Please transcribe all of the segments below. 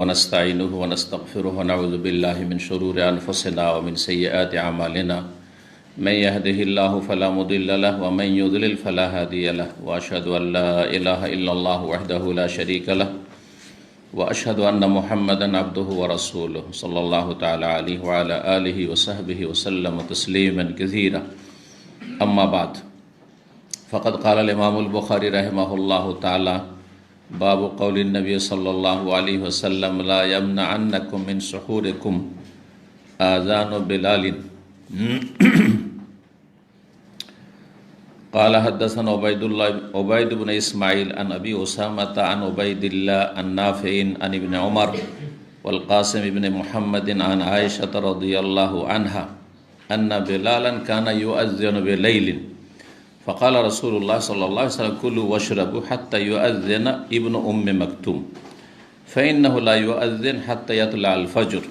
ونستعينه ونستغفره ونعوذ بالله من شرور أنفسنا ومن سيئات أعمالنا من يهده الله فلا مضل له ومن يضلل فلا هادي له وأشهد أن لا إله إلا الله وحده لا شريك له وأشهد أن محمدا عبده ورسوله صلى الله تعالى عليه وعلى آله وصحبه وسلم تسليما كثيرا أما بعد فقد قال الإمام البخاري رحمه الله تعالى باب قول النبي صلى الله عليه وسلم لا يمنعنكم من سحوركم آذان بلال قال حدثنا عبيد بن إسماعيل عن أبي أسامة عن عبيد الله عن نافع عن ابن عمر والقاسم بن محمد عن عائشة رضي الله عنها أن بلالا كان يؤذن بليل فقال رسول الله صلى الله عليه وسلم كلوا واشربوا حتى يؤذن ابن أم مكتوم فإنه لا يؤذن حتى يطلع الفجر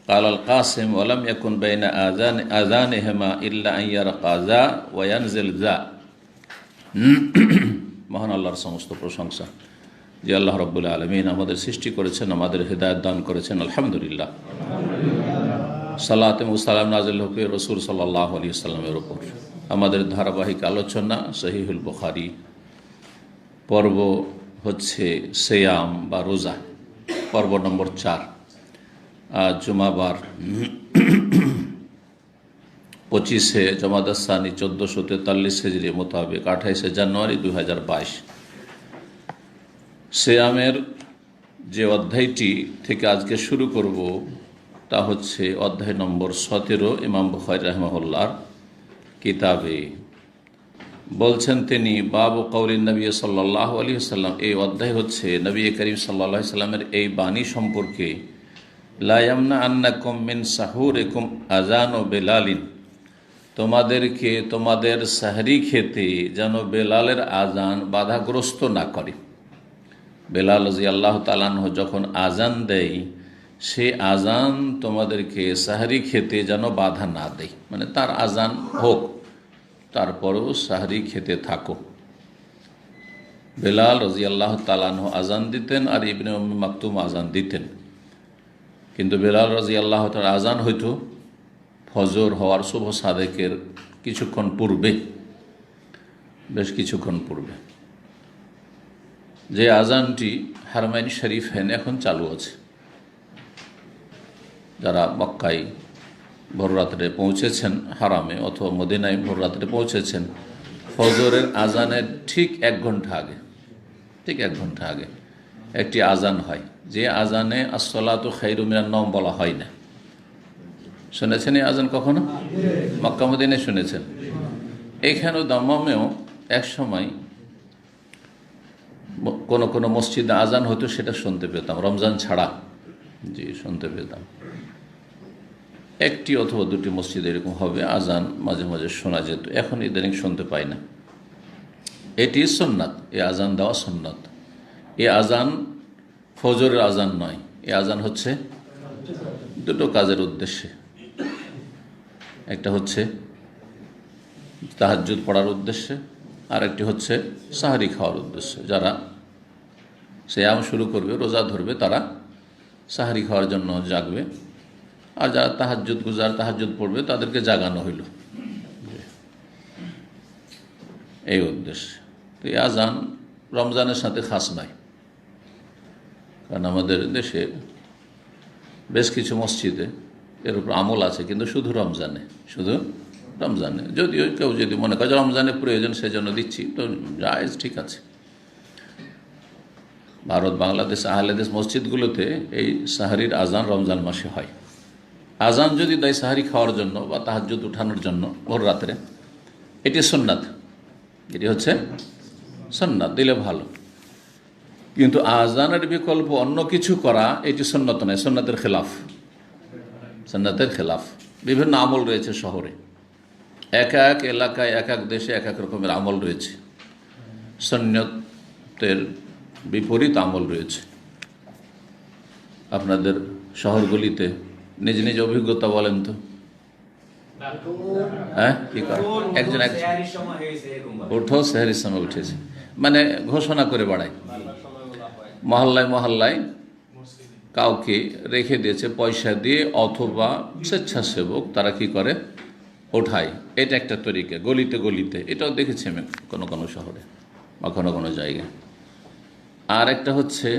قال القاسم ولم يكن بين آذانهما إلا أن يرقى ذا وينزل ذا মহান আল্লাহর সমস্ত প্রশংসা যে আল্লাহ রাব্বুল আলামিন আমাদের সৃষ্টি করেছেন, আমাদের হেদায়েত দান করেছেন, আলহামদুলিল্লাহ। সালাত ও সালাম নাযিল হোক রাসূল সাল্লাল্লাহু আলাইহি ওয়াসাল্লামের উপর। আমাদের ধারাবাহিক আলোচনা সহিহুল বুখারী, পর্ব হচ্ছে সিয়াম বা রোজা, পর্ব নম্বর 4। আজ জুমাবার 25 জমাদাস সানি 1443 হিজরি মোতাবেক 28 জানুয়ারি 2022। সিয়ামের যে অধ্যায়টি থেকে আজকে শুরু করব তা হচ্ছে অধ্যায় নম্বর 17 ইমাম বুখারী রাহিমাহুল্লাহর কিতাবে। বলছেন তিনি বাবু কওলিন নবী সাল্লাল্লাহু আলাইহি ওয়াসাল্লাম, এই অধ্যায় হচ্ছে নবী করিম সাল্লাল্লাহু আলাইহি ওয়াসাল্লামের এই বাণী সম্পর্কে। লা ইয়ামনাআন্নাকুম মিন সাহুরিকুম আযানু বেলালিন, তোমাদেরকে তোমাদের সাহরি খেতে যেন বেলালের আজান বাধাগ্রস্ত না করে। বেলাল রাদিয়াল্লাহু তাআলা আনহু যখন আজান দেয়, সে আজান তোমাদেরকে সাহরি খেতে যেন বাধা না দেয়, মানে তার আজান হোক তারপরেও সাহরি খেতে থাকো। বেলাল রাদিয়াল্লাহু তাআলা আনহু আজান দিতেন আর ইবনে উম্মে মাকতুম আজান দিতেন, কিন্তু বেলাল রাদিয়াল্লাহু তাআলা আজান হইতো ফজর হওয়ার শুভ সাদেকের কিছুক্ষণ পূর্বে, বেশ কিছুক্ষণ পূর্বে। যে আজানটি হারমাইন শরীফেন এখন চালু আছে। যারা মক্কায় ভোররাত্রে পৌঁছেছেন, হারামে অথবা মদিনায় ভোররাত্রে পৌঁছেছেন, ফজরের আজানের ঠিক 1 ঘন্টা আগে, ঠিক 1 ঘন্টা আগে একটি আজান হয়, যে আজানে আসসালাতু খায়রুম মিনান নওম বলা হয় না। শুনেছেন এই আজান কখনো? মক্কা মদিনায় শুনেছেন। এইখানেও দাম্মামেও এক সময় কোনো কোনো মসজিদে আজান হতো, সেটা শুনতে পেতাম, রমজান ছাড়া, জি শুনতে পেতাম। 1টি অথবা 2টি মসজিদে এরকম হবে, আজান মাঝে মাঝে শোনা যেত। এখন ইদানিং শুনতে পাই না। এটি সুন্নাত, এই আজান দেওয়া সুন্নাত। এই আজান ফজরের আজান নয়, এই আজান হচ্ছে 2টো কাজের উদ্দেশ্যে। একটা হচ্ছে তাহাজ্জুদ পড়ার উদ্দেশ্যে, আর একটি হচ্ছে সাহরি খাওয়ার উদ্দেশ্যে। যারা সিয়াম শুরু করবে, রোজা ধরবে, তারা সাহরি খাওয়ার জন্য জাগবে, আর যারা তাহাজ্জুদ গুজার, তাহাজ্জুদ পড়বে, তাদেরকে জাগানো হইল, এই উদ্দেশ্যে। তো এই আজান রমজানের সাথে খাস নয়, কারণ আমাদের দেশে বেশ কিছু মসজিদে এর উপর আমল আছে, কিন্তু শুধু রমজানে, শুধু রমজানে। যদিও কেউ যদি মনে করে রমজানে প্রয়োজন সেজন্য দিচ্ছি, তো জায়েজ, ঠিক আছে। ভারত, বাংলাদেশ, আহলেদেশ মসজিদগুলোতে এই সাহরির আজান রমজান মাসে হয়। আজান যদি দেয় সাহরি খাওয়ার জন্য বা তাহাজ্জুদ উঠানোর জন্য ভোর রাত্রে, এটি সুন্নাত, এটি হচ্ছে সুন্নাত, দিলে ভালো। কিন্তু আজানের বিকল্প অন্য কিছু করা এটি সুন্নত নয়, সুন্নাতের খেলাফ, সুন্নাতের খেলাফ। বিভিন্ন আমল রয়েছে শহরে, এক এক এলাকায়, এক এক দেশে এক এক রকমের আমল রয়েছে, সুন্নতের বিপরীত আমল রয়েছে। আপনাদের শহরগুলিতে নিজ নিজ অভিজ্ঞতা বলেন তো। হ্যাঁ, কি করে একজন উঠো সেহরির সময় উঠেছে, মানে ঘোষণা করে বাড়ায়। মহল্লায় মহল্লায় কাউকে রেখে দিয়েছে পয়সা দিয়ে, অথবা স্বেচ্ছাসেবক তারা কি করে, ওঠায়। এটা একটা তরিকা, গলিতে গলিতে, এটাও দেখেছি আমি কোনো কোনো শহরে বা কোনো কোনো জায়গায়। আর একটা হচ্ছে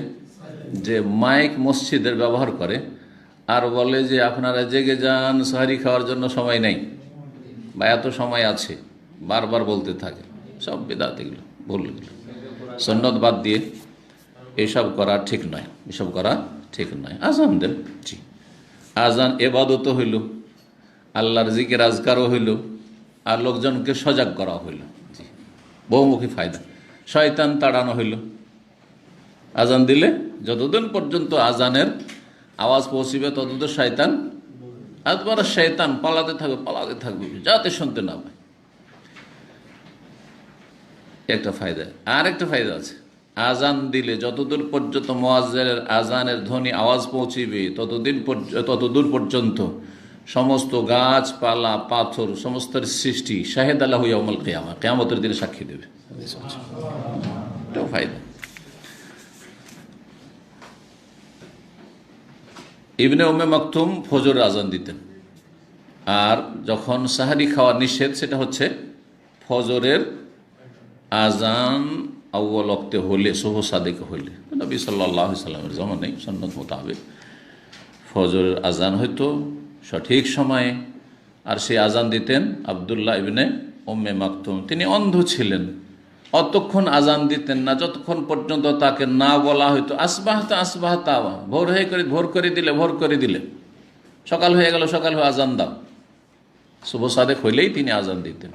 যে মাইক মসজিদের ব্যবহার করে আর বলে যে আপনারা জেগে যান, সাহারি খাওয়ার জন্য সময় নেই বা এত সময় আছে, বারবার বলতে থাকে। সব বিদআত, এগুলো ভুল, সুন্নাত বাদ দিয়ে এসব করা ঠিক নয়, এসব করা ঠিক নয়। আজান দেন, জি, আজান এবাদতও হইল, আল্লাহর জিকির আজকারও হইল, আর লোকজনকে সজাগ করা হইল, জি, বহুমুখী ফায়দা। শয়তান তাড়ানো হইল। আজান দিলে যতদিন পর্যন্ত আজানের আওয়াজ পৌঁছিবে ততদিন শয়তান, একবার শয়তান পালাতে থাকবে যাতে শুনতে না পায়। একটা ফায়দা। আর একটা ফায়দা আছে, আজান দিলে যতদূর পর্যন্ত মুয়াজ্জিনের আজানের ধ্বনি আওয়াজ পৌঁছিবে ততদূর পর্যন্ত সমস্ত গাছপালা, পাথর, সমস্ত সৃষ্টি শাহেদ আল্লাহু ইয়াউমুল কিয়ামা, কিয়ামতের দিনে সাক্ষী দেবে। এটাও ফায়দা। ইবনে উম্মে মাকতুম ফজর আজান দিতেন, আর যখন সাহারি খাওয়া নিষেধ, সেটা হচ্ছে ফজরের আজান আউয়াল ওয়াক্তে হলে, শুভ সাদেক হলে, নবী সাল্লাল্লাহু আলাইহি সাল্লামের জামানায় সুন্নাত মোতাবেক ফজরের আজান হয়তো সঠিক সময়ে, আর সেই আজান দিতেন আব্দুল্লাহ ইবনে উম্মে মাকতুম। তিনি অন্ধ ছিলেন, অতক্ষণ আজান দিতেন না যতক্ষণ পর্যন্ত তাকে না বলা হয়তো আসবাহতা আসবাহতা, ভোর করে দিলে, সকাল হয়ে গেল, সকাল হয়ে আজান দাও। শুভ সাদেক হইলেই তিনি আজান দিতেন।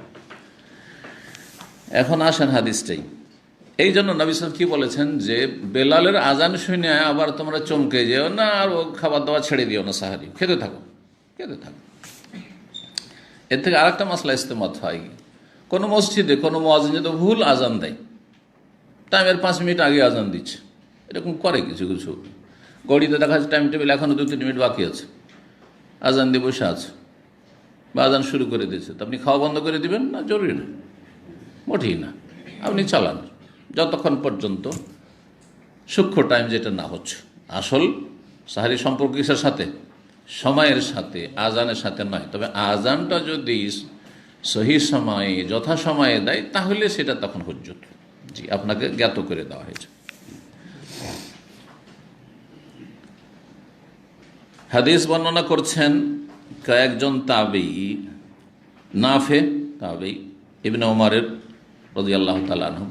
এখন আসেন হাদিসটাই। এই জন্য নবী সাল্লাল্লাহু আলাইহি ওয়াসাল্লাম কি বলেছেন যে বেলালের আজান শুনে আবার তোমরা চমকে যেও না, আর ও খাবার দাবার ছেড়ে দিও না, সাহারি খেতে থাকো। এর থেকে আরেকটা মাসলা ইস্তেমাত হয়, কোনো মসজিদে কোনো মুয়াজ্জিন যদি ভুল আজান দেয়, টাইমের 5 মিনিট আগে আজান দিচ্ছে, এরকম করে কিছু কিছু। ঘড়িতে দেখা যাচ্ছে টাইম টেবিল এখনও 2-3 মিনিট বাকি আছে, আজান দিয়ে বসে আছে বা আজান শুরু করে দিয়েছে, তো আপনি খাওয়া বন্ধ করে দিবেন না? জরুরি না, মোটেই না, আপনি চালান যতক্ষণ পর্যন্ত সূক্ষ্ম টাইম যেটা না হচ্ছে। আসল সাহারি সম্পর্ক কিসের সাথে? সময়ের সাথে, আজানের সাথে নয়। তবে আজানটা যদি সহি সময়ে যথাসময়ে দেয় তাহলে সেটা তখন হুজ্জত, জি, আপনাকে জ্ঞাত করে দেওয়া হয়েছে। হাদিস বর্ণনা করছেন কয়েকজন তাবেঈ, নাফে তাবেঈ, ইবনে ওমরের রাদিয়াল্লাহু তাআলা আনহু,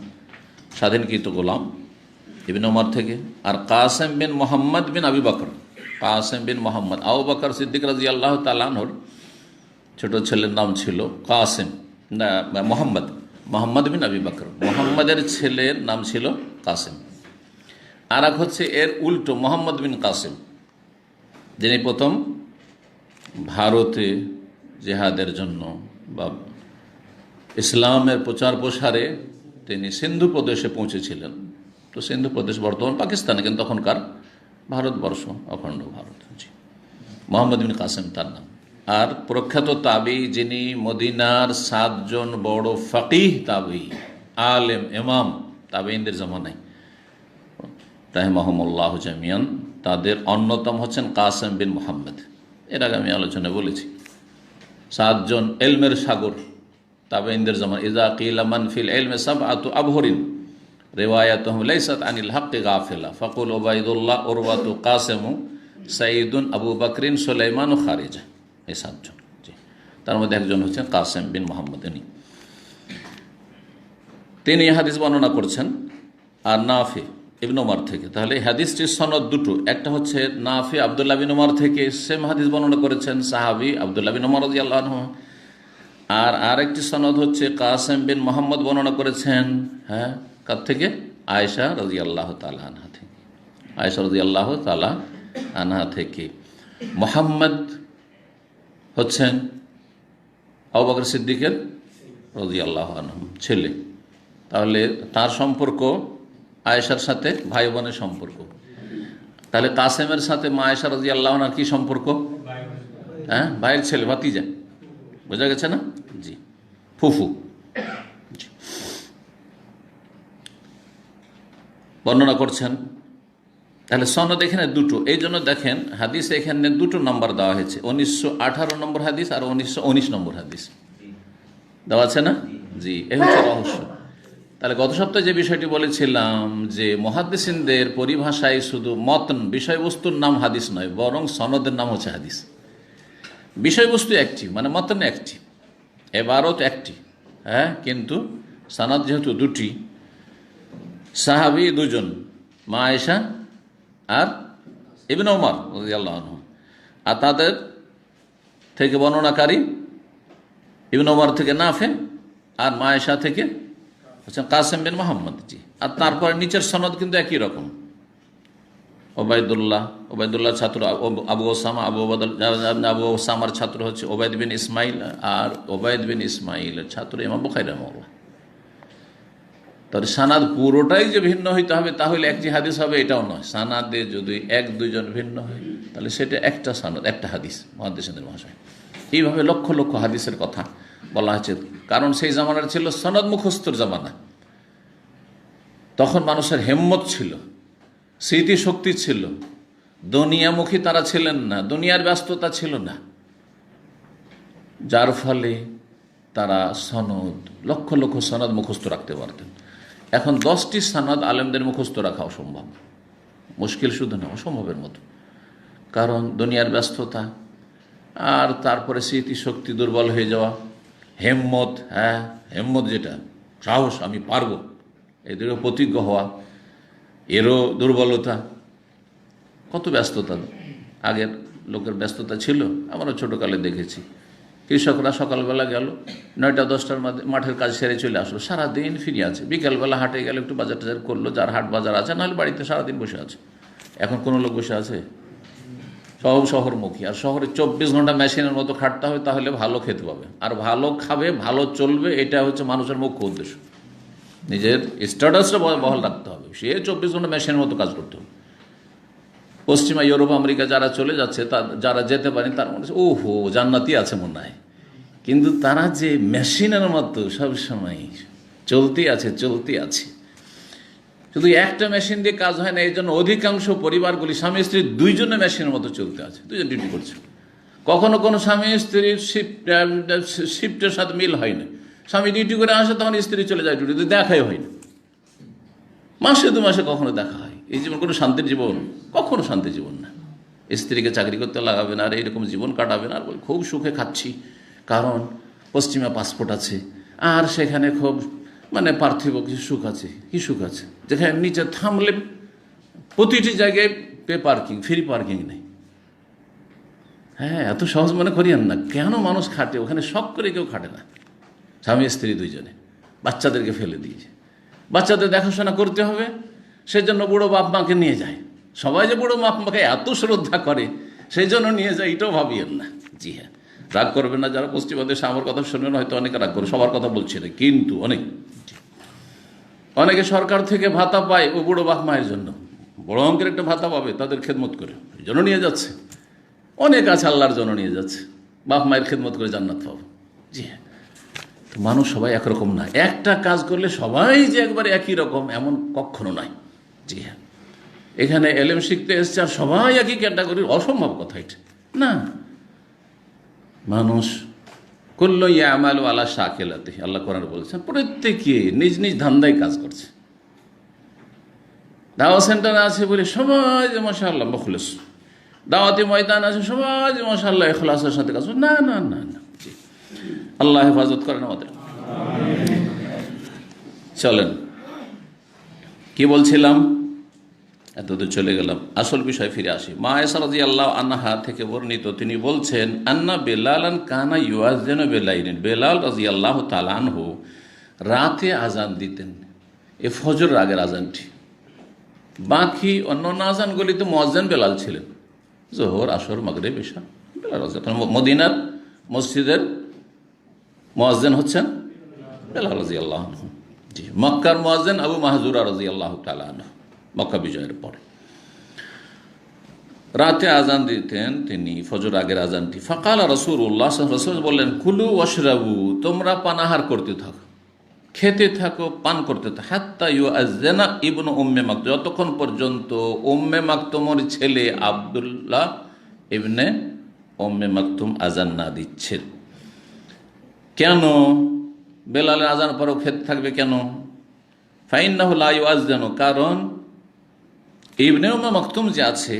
স্বাধীনকৃত গোলাম ইবনে ওমর থেকে, আর কাসেম বিন মোহাম্মদ বিন আবি বকর, কাসেম বিন মোহাম্মদ, আবু বকর সিদ্দিক রাদিয়াল্লাহু তাআলা আনহুর ছোট ছেলের নাম ছিল কাসেম, না মোহাম্মদ বিন আবি বকর, মোহাম্মদের ছেলের নাম ছিল কাসেম। আর এক হচ্ছে এর উল্টো, মোহাম্মদ বিন কাসেম, যিনি প্রথম ভারতে জেহাদের জন্য বা ইসলামের প্রচার প্রসারে তিনি সিন্ধু প্রদেশে পৌঁছেছিলেন। তো সিন্ধু প্রদেশ বর্তমান পাকিস্তানে, কিন্তু তখনকার ভারতবর্ষ, অখণ্ড ভারত। জি, মোহাম্মদ বিন কাসেম তার নাম। আর প্রখ্যাত তাবেঈ, যিনি মদিনার 7 জন বড় ফকিহ তাবেঈ, আলেম, ইমাম তাবেঈনদের জামানায় রাহিমাহুমুল্লাহ জামিয়ান, তাদের অন্যতম হচ্ছেন কাসেম বিন মোহাম্মদ। এর আগে আমি আলোচনায় বলেছি 7 জন এলমের সাগর তাবেঈনদের জামান। ইজা কিলা মান ফিল ইলমি সাবআতু আবহরিন রিওয়ায়াতুহুম লাইসাত আনিল হাক্কি গাফিলা ফাকুল উবাইদুল্লাহ, উরওয়াতু, কাসেমু, সাইদুন, আবু বকরিন, সুলাইমান ও খারিজা। এই 7 জন, জি, তার মধ্যে একজন হচ্ছেন কাসেম বিন মোহাম্মদ। তিনি হাদিস বর্ণনা করছেন, আর নাফি ইবনে ওমর থেকে। তাহলে হাদিসটির সনদ দুটো, একটা হচ্ছে নাফি আব্দুল্লাহ বিন ওমর থেকে, সেম হাদিস বর্ণনা করেছেন সাহাবী আব্দুল্লাহ বিন ওমর রাদিয়াল্লাহু আনহু। আর আরেকটি সনদ হচ্ছে কাসেম বিন মোহাম্মদ বর্ণনা করেছেন, হ্যাঁ, কার থেকে? আয়েশা রাদিয়াল্লাহু তাআলা আনহা থেকে, আয়েশা রাদিয়াল্লাহু তাআলা আনহা থেকে। মোহাম্মদ হচ্ছেন আবু বকর সিদ্দিকের রাদিয়াল্লাহু আনহু ছেলে। তাহলে তার সম্পর্ক আয়েশার সাথে ভাই বোনের সম্পর্ক। তাহলে কাসেমের সাথে মা আয়েশা রাদিয়াল্লাহু আনহার কি সম্পর্ক? হ্যাঁ, ভাইয়ের ছেলে, ভাতিজা। বোঝা গেছে না? জি, ফুফু। বর্ণনা করছেন তাহলে সনদ এখানে দুটো, এই জন্য দেখেন হাদিসে এখানে দুটো নম্বর দেওয়া হয়েছে, 1918 নম্বর হাদিস আর 1919 নম্বর হাদিস দেওয়া আছে না? জি, এই হচ্ছে রহস্য। তাহলে গত সপ্তাহে যে বিষয়টি বলেছিলাম যে মুহাদ্দিসিনদের পরিভাষায় শুধু মতন বিষয়বস্তুর নাম হাদিস নয়, বরং সনদের নাম হচ্ছে হাদিস। বিষয়বস্তু একটি, মানে মতন একটি, এবারত একটি, হ্যাঁ, কিন্তু সনদ যেহেতু দুটি, সাহাবী দুজন, মা আয়েশা আর ইবনে ওমর রাদিয়াল্লাহু আনহু, আর তাদের থেকে বর্ণনাকারী ইবনে ওমর থেকে নাফে, আর মা আয়েশা থেকে হচ্ছেন কাসেম বিন মোহাম্মদ। জি, আর তারপরে নিচের সনদ কিন্তু একই রকম। ওবায়দুল্লাহ ছাত্র আবু ওসামা, আবু ওসামার ছাত্র হচ্ছে ওবায়দ বিন ইসমাইল, আর ওবায়দ বিন ইসমাইলের ছাত্র ইমাম বুখারী রাহিমাহুল্লাহ। তাহলে সানাদ পুরোটাই যে ভিন্ন হইতে হবে তাহলে একটি হাদিস হবে এটাও নয়। সানাদে যদি এক দুইজন ভিন্ন হয় তাহলে সেটা একটা সানাদ, একটা হাদিস মুহাদ্দিসিনদের ভাষায়। এইভাবে লক্ষ লক্ষ হাদিসের কথা বলা হয়েছে, কারণ সেই জামানার ছিল সনদ মুখস্থর জামানা। তখন মানুষের হিম্মত ছিল, স্মৃতিশক্তি ছিল, দুনিয়ামুখী তারা ছিলেন না, দুনিয়ার ব্যস্ততা ছিল না, যার ফলে তারা সনদ, লক্ষ লক্ষ সনদ মুখস্থ রাখতে পারতেন। এখন 10টি সনদ আলেমদের মুখস্থ রাখা অসম্ভব, মুশকিল শুধু না, অসম্ভবের মতো। কারণ দুনিয়ার ব্যস্ততা, আর তারপরে স্মৃতিশক্তি দুর্বল হয়ে যাওয়া, হেম্মত, হ্যাঁ হেম্মত যেটা সাহস, আমি পারবো, এদেরও প্রতিজ্ঞ হওয়া, এরও দুর্বলতা। কত ব্যস্ততা আগের লোকের ব্যস্ততা ছিল, আমরা ছোটোকালে দেখেছি। কৃষকরা সকালবেলা গেল, 9টা-10টার মাঠের কাজ সেরে চলে আসলো, সারাদিন ফিরে আছে। বিকেলবেলা হাটে গেলে একটু বাজার টাজার করলো, যার হাট বাজার আছে, নাহলে বাড়িতে সারাদিন বসে আছে। এখন কোনো লোক বসে আছে? সব শহরমুখী, আর শহরে 24 ঘন্টা মেশিনের মতো খাটতে হবে, তাহলে ভালো খেতে পাবে, আর ভালো খাবে, ভালো চলবে। এটা হচ্ছে মানুষের মুখ্য উদ্দেশ্য। নিজের স্ট্যাটাসটা বহাল রাখতে হবে, সে 24 ঘন্টা মেশিনের মতো কাজ করতে হবে। পশ্চিমা ইউরোপ আমেরিকা যারা চলে যাচ্ছে, যারা যেতে পারেন, তার মনে হচ্ছে ওহো জান্নাতি আছে মনে হয়, কিন্তু তারা যে মেশিনের মতো সবসময় চলতে আছে। শুধু একটা মেশিন দিয়ে কাজ হয় না, এই জন্য অধিকাংশ পরিবারগুলি স্বামী স্ত্রী দুইজনে মেশিনের মতো চলতে আছে, দুইজন ডিউটি করছে। কখনো কোনো স্বামী স্ত্রীর শিফটের সাথে মিল হয় না। স্বামী ডিউটি করে আসে, তখন স্ত্রী চলে যায় ডিউটিতে, দেখাই হয় না। মাসে 2 মাসে কখনো দেখা হয়। এই জীবন কোনো শান্তির জীবন? কখনো শান্তির জীবন না। স্ত্রীকে চাকরি করতে লাগাবেন আর এইরকম জীবন কাটাবেন, আর বলি খুব সুখে খাচ্ছি, কারণ পশ্চিমা পাসপোর্ট আছে, আর সেখানে খুব মানে পার্থিব কিছু সুখ আছে। কি সুখ আছে? যেখানে নিচে থামলে প্রতিটি জায়গায় পার্কিং, ফ্রি পার্কিং নেই। হ্যাঁ, এত সহজ মনে করিয়েন না। কেন মানুষ খাটে ওখানে? শখ করে কেউ খাটে না। স্বামী স্ত্রী দুইজনে বাচ্চাদেরকে ফেলে দিয়েছে, বাচ্চাদের দেখাশোনা করতে হবে, সেজন্য বুড়ো বাপ মাকে নিয়ে যায়। সবাই যে বুড়ো বাপ মাকে এত শ্রদ্ধা করে সেই জন্য নিয়ে যায়, এটাও ভাবিয়েন না। জি হ্যাঁ, রাগ করবেন না যারা পশ্চিমা দেশে আমার কথা শুনবেন, হয়তো অনেকে রাগ করে, সবার কথা বলছি না, কিন্তু অনেকে সরকার থেকে ভাতা পায় ও বুড়ো বাপ মায়ের জন্য, বড় অঙ্কের একটা ভাতা পাবে, তাদের খেদমত করে, এই জন্য নিয়ে যাচ্ছে। অনেক আছে আল্লাহর জন্য নিয়ে যাচ্ছে, বাপ মায়ের খেদমত করে জান্নাত পাবো। জি হ্যাঁ, মানুষ সবাই একরকম না। একটা কাজ করলে সবাই যে একবারে একই রকম এমন কখনো নয়। জি হ্যাঁ, এখানে এলেম শিখতে এসছে আর সবাই একই ক্যাটাগরির, অসম্ভব কথা এটা না। মানুষ কুল্লু ইয়ামালু আলা শাকিলাতিহি, আল্লাহ কোরআনে বলেছেন, প্রত্যেকে নিজ নিজ ধান্দায় কাজ করছে। দাওয়া সেন্টারে আছে বলে সবাই যে মাশাআল্লাহ মুখলিস, দাওয়াতি ময়দান আছে সবাই যে মাশাআল্লাহ ইখলাসের সাথে কাজ করে। না না না না, আল্লাহ হেফাজত করেন আমাদের। চলেন, কি বলছিলাম? এতদূর চলে গেলাম, আসল বিষয় ফিরে আসি। মা আয়েশা রাদিয়াল্লাহু আনহা থেকে বর্ণিত, তিনি বলছেন, আন্না বেলালান কানা ইউআযিনু বিলাইলিন, বেলাল রাদিয়াল্লাহু তাআলা আনহু রাতে আজান দিতেন। এ ফজর আগের আজানটি, বাকি অন্য আজানগুলিতে মুয়াজ্জিন বেলাল ছিলেন। জোহর, আসর, মাগরিব, ইশা বেলাল রাদিয়াল্লাহু আনহু। মদিনার মসজিদের মুয়াজ্জিন হচ্ছেন বেলাল রাদিয়াল্লাহু আনহু। জি, মক্কার মুয়াজ্জিন আবু মাহজুরা রাদিয়াল্লাহু তাআলা আনহু, মক্কা বিজয়ের পরে রাতে আজান দিতেন তিনি, ফজর আগের আজানটি। ফাকালা রাসূলুল্লাহ সাল্লাল্লাহু আলাইহি ওয়াসাল্লাম বললেন, কুলু ওয়াশরাবু, তোমরা পানাহার করতে থাকো। খেতে থাকো, পান করতে থাকো, হাত্তা ইউআজ্জিনা ইবনু উম্মে মাকতুম, যতক্ষণ পর্যন্ত উম্মে মাকতুমের ছেলে আব্দুল্লাহ ইবনে উম্মে মাকতুম আজান না দিচ্ছেন। কেন বেলালের আজান পরেও খেতে থাকবে কেন? ফাইন্নাহু লা ইউআজ্জিনু, কারণ ইবনে উম্মে মাকতুম যে আছে,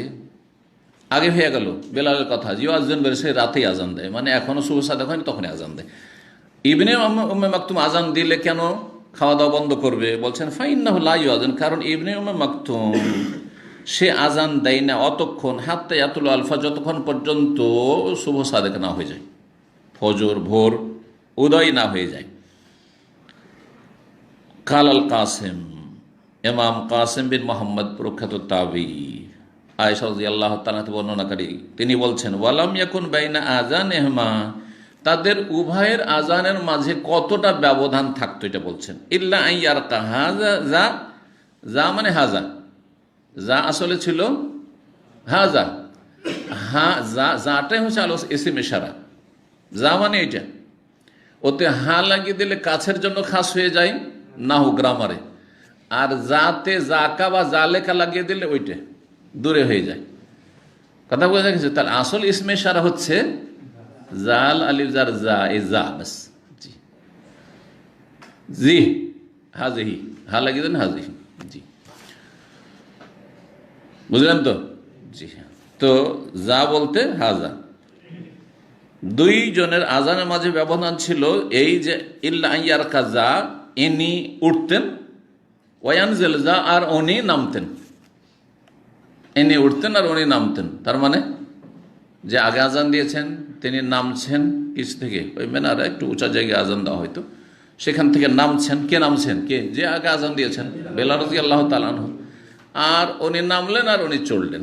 আগে হয়ে গেল বেলালের কথা, ইউআজ্জিন বের সে রাতেই আজান দেয়, মানে এখনো শুভ সাদেক হয়নি তখনই আজান দেয়। ইবনে উম্মে মাকতুম আজান দিলে কেন খাওয়া দাওয়া বন্ধ করবে? বলছেন ফাইন্নাহু লা ইউআজ্জিন, কারণ ইবনে উম্মে মাকতুম সে আজান দেয় না অতক্ষণ, হাত্তা ইয়াতুল আলফা, যতক্ষণ পর্যন্ত শুভ সাদেক না হয়ে যায়, ফজর ভোর উদয় না হয়ে যায়। কালাল কাসেম, ইমাম কাসেম বিন মোহাম্মদ প্রখ্যাত তাবি, আয়েশা রাদিয়াল্লাহু তাআলা বর্ণনাকারী, তিনি বলছেন ওয়ালাম ইয়াকুন বাইনা আযানিহিমা, তাদের উভয়ের আজানের মাঝে কতটা ব্যবধান থাকতো এটা বলছেন। ইল্লা আইয়ারকা হাযা, যা যা মানে হাজা, যা আসলে ছিল হাজা, হা যা, যাটাই হচ্ছে আলো ইসিম ইশারা, যা মানে এটা, ওতে হা লাগিয়ে দিলে কাছের জন্য খাস হয়ে যায় নাহু গ্রামারে, আর যাতে জাকা বা জালেকা লাগিয়ে দিলে ওইটা দূরে হয়ে যায়। কথা বোঝা গেছে? তার আসল ইসমে ইশারা হচ্ছে জাল আলিফ জার যা, এই যা বাস। জি জি, হাজিহি, হা লাগিয়ে দেন হাজিহি। জি, বুঝলেন তো? জি, তো যা বলতে হাজা। দুই জনের আজানের মাঝে ব্যবধান ছিল এই যে ইল্লা আইয়ার কাজা, ইনি উঠতেন, ওয়ানজেল যা, আর উনি নামতেন। ইনি উঠতেন আর উনি নামতেন, তার মানে যে আগে আজান দিয়েছেন তিনি নামছেন কিস থেকে, ওই মেনারে একটু উঁচা জায়গায় আজান দেওয়া হয়তো, সেখান থেকে নামছেন। কে নামছেন? কে? যে আগে আজান দিয়েছেন, বেলাল রাদিয়াল্লাহু তাআলা আনহু। আর উনি নামলেন আর উনি চললেন।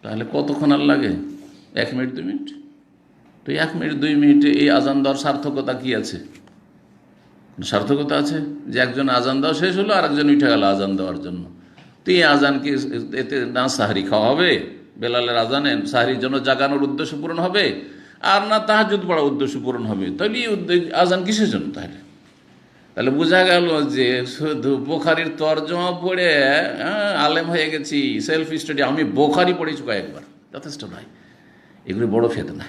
তাহলে কতক্ষণ আর লাগে? 1 মিনিট 2 মিনিট। তো 1 মিনিট 2 মিনিটে এই আজান দেওয়ার সার্থকতা কি আছে? সার্থকতা আছে যে একজন আজান দেওয়া শেষ হলো আর একজন উঠে গেল আজান দেওয়ার জন্য। তো এই আজান কি এতে না সাহরি খাওয়া হবে? বেলালের আজানে সাহরির জন্য জাগানোর উদ্দেশ্য পূরণ হবে, আর না তাহাজ্জুদ পড়ার উদ্দেশ্য পূরণ হবে? তাহলে আজান কিসের জন্য? তাহলে বোঝা গেল যে শুধু বুখারীর তরজমা পড়ে আলেম হয়ে গেছি, সেলফ স্টাডি, আমি বুখারী পড়েছি কয়েকবার, যথেষ্ট নয়। এগুলি বড় ফেতনা।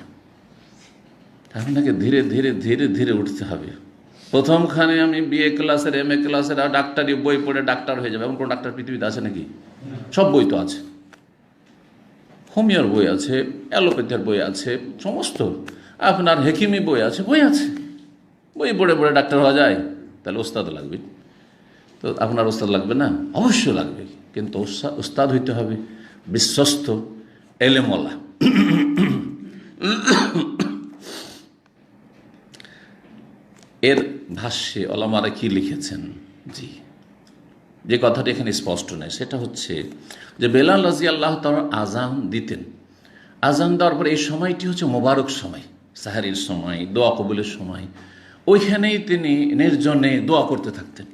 আপনাকে ধীরে ধীরে ধীরে ধীরে উঠতে হবে। প্রথমখানে আমি বিএ ক্লাসের, এমএ ক্লাসের আর ডাক্তারি বই পড়ে ডাক্তার হয়ে যাবে এমন কোনো ডাক্তার পৃথিবীতে আছে নাকি? সব বই তো আছে, হোমিওর বই আছে, অ্যালোপ্যাথির বই আছে, সমস্ত আপনার হেকিমি বই আছে, বই আছে। বই পড়ে পড়ে ডাক্তার হওয়া যায়? তাহলে ওস্তাদ লাগবে। তো আপনার ওস্তাদ লাগবে না? অবশ্যই লাগবে, কিন্তু ওস্তাদ হইতে হবে বিশ্বস্ত এলেমওয়ালা। এর ভাষ্যে ওলামারা কি লিখেছেন? জি, যে কথাটি এখানে স্পষ্ট নয় সেটা হচ্ছে যে বেলাল রাদিয়াল্লাহু তাআলা আজান দিতেন। আজান দেওয়ার পর এই সময়টি হচ্ছে মোবারক সময়, সাহারির সময়, দোয়া কবুলের সময়। ওইখানেই তিনি নির্জনে দোয়া করতে থাকতেন,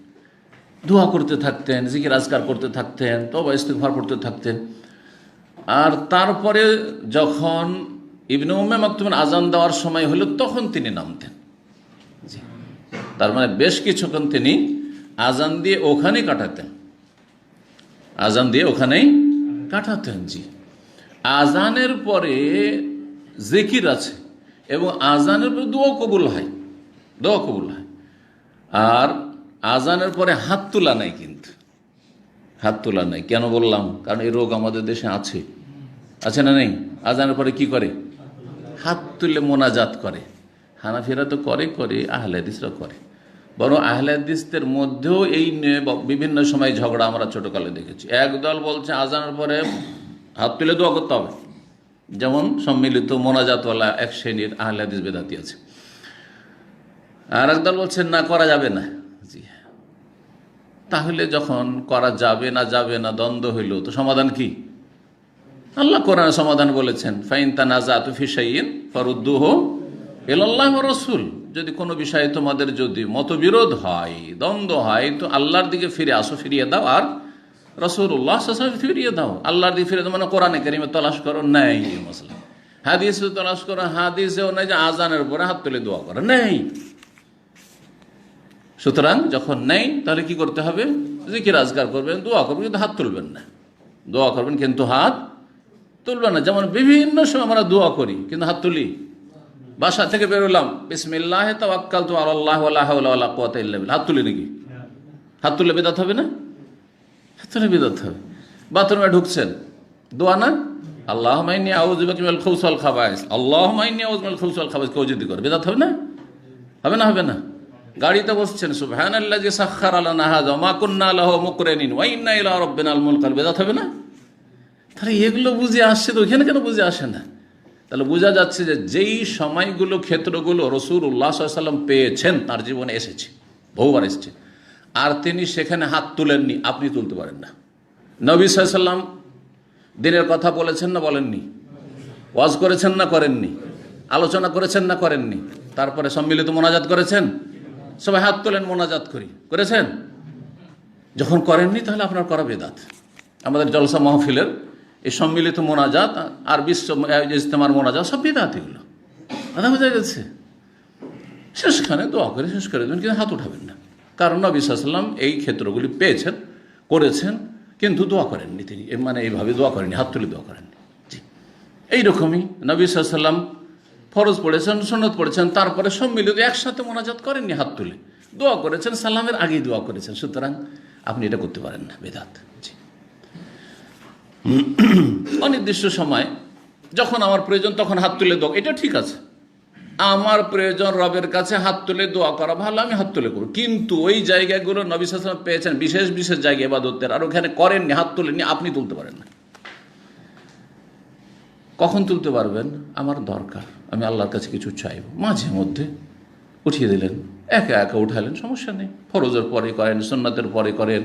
দোয়া করতে থাকতেন, জিকির আজকার করতে থাকতেন, তওবা ইস্তিগফার করতে থাকতেন। আর তারপরে যখন ইবনে উম্মে মাকতুমের আজান দেওয়ার সময় হলো তখন তিনি নামতেন। জি, তার মানে বেশ কিছুক্ষণ তিনি আজান দিয়ে ওখানেই কাটাতেন, আজান দিয়ে ওখানেই কাটাতেন। জি, আজানের পরে জিকির আছে এবং আজানের পরে দোয়া কবুল হয়, দোয়া কবুল হয়। আর আজানের পরে হাত তোলা নাই, কিন্তু হাত তোলা নাই। কেন বললাম? কারণ এই রোগ আমাদের দেশে আছে, আছে না নেই? আজানের পরে কি করে? হাত তুলে মোনাজাত করে। হানাফিরা তো করে, আহলে হাদিসরা করে। বরং আহলে হাদিসদের মধ্যেও এই নিয়ে বিভিন্ন সময় ঝগড়া আমরা ছোটকালে দেখেছি। একদল বলছে আজানের পরে হাত তুলে দোয়া করতে হবে, যেমন সম্মিলিত মোনাজাতওয়ালা এক শ্রেণীর আহলে হাদিস বেদাতি আছে। আর একদল বলছেন না, করা যাবে না। জি, তাহলে যখন করা যাবে না দ্বন্দ্ব হইল, তো সমাধান কি? আল্লাহ কোরআনে সমাধান বলেছেন, ফাইন তানাজাতু ফি শাইইন ফারুদ্দুহু ইলাল্লাহি ওয়া রাসূল। যদি কোনো বিষয়ে তোমাদের যদি মতবিরোধ হয়, দ্বন্দ্ব হয়, তো আল্লাহর দিকে ফিরে আসো, ফিরিয়ে দাও, আর রাসূলুল্লাহ সাল্লাল্লাহু আলাইহি ওয়াসাল্লাম ফিরিয়ে দাও। আল্লাহর দিকে ফিরে দাও মানে কোরআনে কারিমে তালাশ করো, নেই মশলা। হাদিসে তালাশ করো, হাদিসেও নেই যে আজানের পরে হাত তুলে দোয়া করো, নেই। সুতরাং যখন নেই তাহলে কি করতে হবে? জিকির আজকার করবেন, দোয়া করবেন, কিন্তু হাত তুলবেন না। দোয়া করবেন কিন্তু হাত তুলবেন না। যেমন বিভিন্ন সময় আমরা দোয়া করি কিন্তু হাত তুলি। বাসা থেকে বেরোলাম, বিসমিল্লাহি তাওয়াক্কালতু আলাল্লাহি ওয়া লা হাওলা ওয়া লা কুওয়াতা ইল্লা বিল্লাহ, হাত তুলি নাকি? হাত তুললে বিদআত হবে না? হাত তুললে বিদআত হবে। বাথরুমে ঢুকছেন, দোয়া না, আল্লাহুম্মা ইন্নী আউযু বিকা মিনাল খুবুসি ওয়াল খাবায়েস, আল্লাহুম্মা ইন্নী আউযু মিনাল খুবুসি ওয়াল খাবায়েস, কেউ যদি করে বিদআত হবে না? হবে না? হবে না? গাড়িতে বসছেন, সুবহানাল্লাযী সাখখারা লানা হাযা ওয়া মা কুন্না লাহু মুকরিনিন ওয়া ইন্না ইলা রাব্বিনাল মুনকালিবুন, বিদআত হবে না? তাহলে এগুলো বুঝে আসছে তো ওইখানে কেন বুঝে আসে না? তাহলে বোঝা যাচ্ছে যে যেই সময়গুলো, ক্ষেত্রগুলো রাসূলুল্লাহ সাল্লাল্লাহু আলাইহি ওয়াসাল্লাম পেয়েছেন, তার জীবনে এসেছে, বহুবার এসেছে, আর তিনি সেখানে হাত তুলেননি, আপনি তুলতে পারেন না। নবী সাল্লাল্লাহু আলাইহি ওয়াসাল্লাম দিনের কথা বলেছেন না বলেননি? ওয়াজ করেছেন না করেননি? আলোচনা করেছেন না করেননি? তারপরে সম্মিলিত মোনাজাত করেছেন, সবাই হাত তোলেন মোনাজাত করি, করেছেন? যখন করেননি তাহলে আপনার করা বেদাত। আমাদের জলসা মাহফিলের এই সম্মিলিত মোনাজাত আর বিশ্ব ইজতেমার মোনাজাত সব বেদাত, এগুলো আদা বোঝা গেছে। শেষখানে দোয়া করে শেষ করে দেবেন, কিন্তু হাত উঠাবেন না, কারণ নবী সাল্লাল্লাহু আলাইহি ওয়াসাল্লাম এই ক্ষেত্রগুলি পেয়েছেন, করেছেন, কিন্তু দোয়া করেননি তিনি, মানে এইভাবে দোয়া করেননি, হাত তুলে দোয়া করেননি। জি, এইরকমই নবী সাল্লাল্লাহু আলাইহি ওয়াসাল্লাম ফরজ পড়েছেন, সুন্নত পড়েছেন, তারপরে সম্মিলিত একসাথে মোনাজাত করেননি, হাত তুলে দোয়া করেছেন, সালামের আগেই দোয়া করেছেন। সুতরাং আপনি এটা করতে পারেন না, বেদাত। জি, অনির্দিষ্ট সময় যখন আমার প্রয়োজন তখন হাত তুলে দোয়া, এটা ঠিক আছে। আমার প্রয়োজন রবের কাছে হাত তুলে দোয়া করা, ভালো, আমি হাত তুলে করব, কিন্তু ওই জায়গাগুলো নবী সাল্লাল্লাহু আলাইহি ওয়াসাল্লাম পেয়েছেন, বিশেষ বিশেষ জায়গা ইবাদতের, আর ওখানে করেননি, হাত তুলেননি, আপনি তুলতে পারেন না। কখন তুলতে পারবেন? আমার দরকার, আমি আল্লাহর কাছে কিছু চাইব, মাঝে মধ্যে উঠিয়ে দিলেন, একা একা উঠালেন, সমস্যা নেই। ফরজের পরে করেন, সুন্নাতের পরে করেন,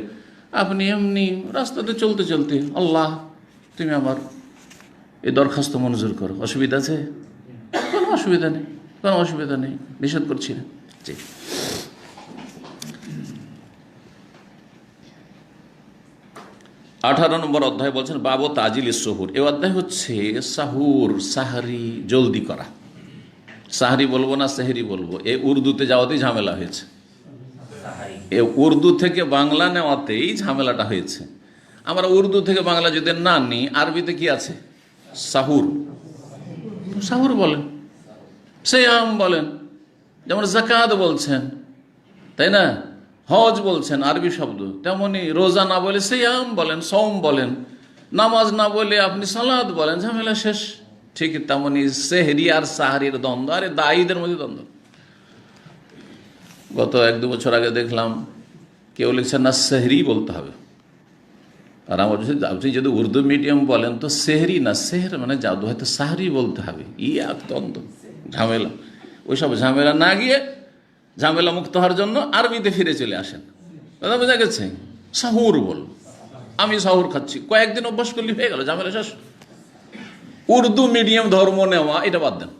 আপনি এমনি রাস্তাতে চলতে চলতে, আল্লাহ তুমি আমার এই দরখাস্ত মঞ্জুর করো, অসুবিধা আছে? কোনো অসুবিধা নেই, কোনো অসুবিধা নেই, নিষেধ করছি না। জি, 18 নম্বর অধ্যায় বলছেন বাবু তাজিল সুহুর। এই অধ্যায় হচ্ছে সাহুর, সাহারি জলদি করা। সাহারি বলবো না সেহরি বলবো, এই উর্দুতে যাওয়াতেই ঝামেলা হয়েছে, এ উর্দু থেকে বাংলা নেওয়াতেই ঝামেলাটা হয়েছে। আমরা উর্দু থেকে বাংলা যদি না নিই, আরবিতে কি আছে? সাহুর, সাহুর বলেন, সিয়াম বলেন, যেমন যাকাত বলছেন, তাই না? হজ বলছেন, আরবি শব্দ, তেমনি রোজা না বলে সিয়াম বলেন, সওম বলেন, নামাজ না বলে আপনি সালাত বলেন, ঝামেলা শেষ। ঠিক তেমনি সেহরি আর সাহারির দ্বন্দ্ব, আরে দায়ীদের মধ্যে দ্বন্দ্ব। গত 1-2 বছর আগে দেখলাম কেউ লিখছেন না সেহরি বলতে হবে, আর আমার আপনি যদি উর্দু মিডিয়াম বলেন তো সেহরি না, সেহর মানে জাদু, হয়তো সাহারি বলতে হবে, এক দ্বন্দ্ব, ঝামেলা। ওইসব ঝামেলা না গিয়ে ঝামেলা মুক্ত হওয়ার জন্য আরবিতে ফিরে চলে আসেন, কথা বোঝা গেছে? সাহুর বল, আমি সাহুর খাচ্ছি, কয়েকদিন অভ্যাস করলে হয়ে গেল, ঝামেলা শেষ। উর্দু মিডিয়াম ধর্ম নেওয়া এটা বাদ দেন।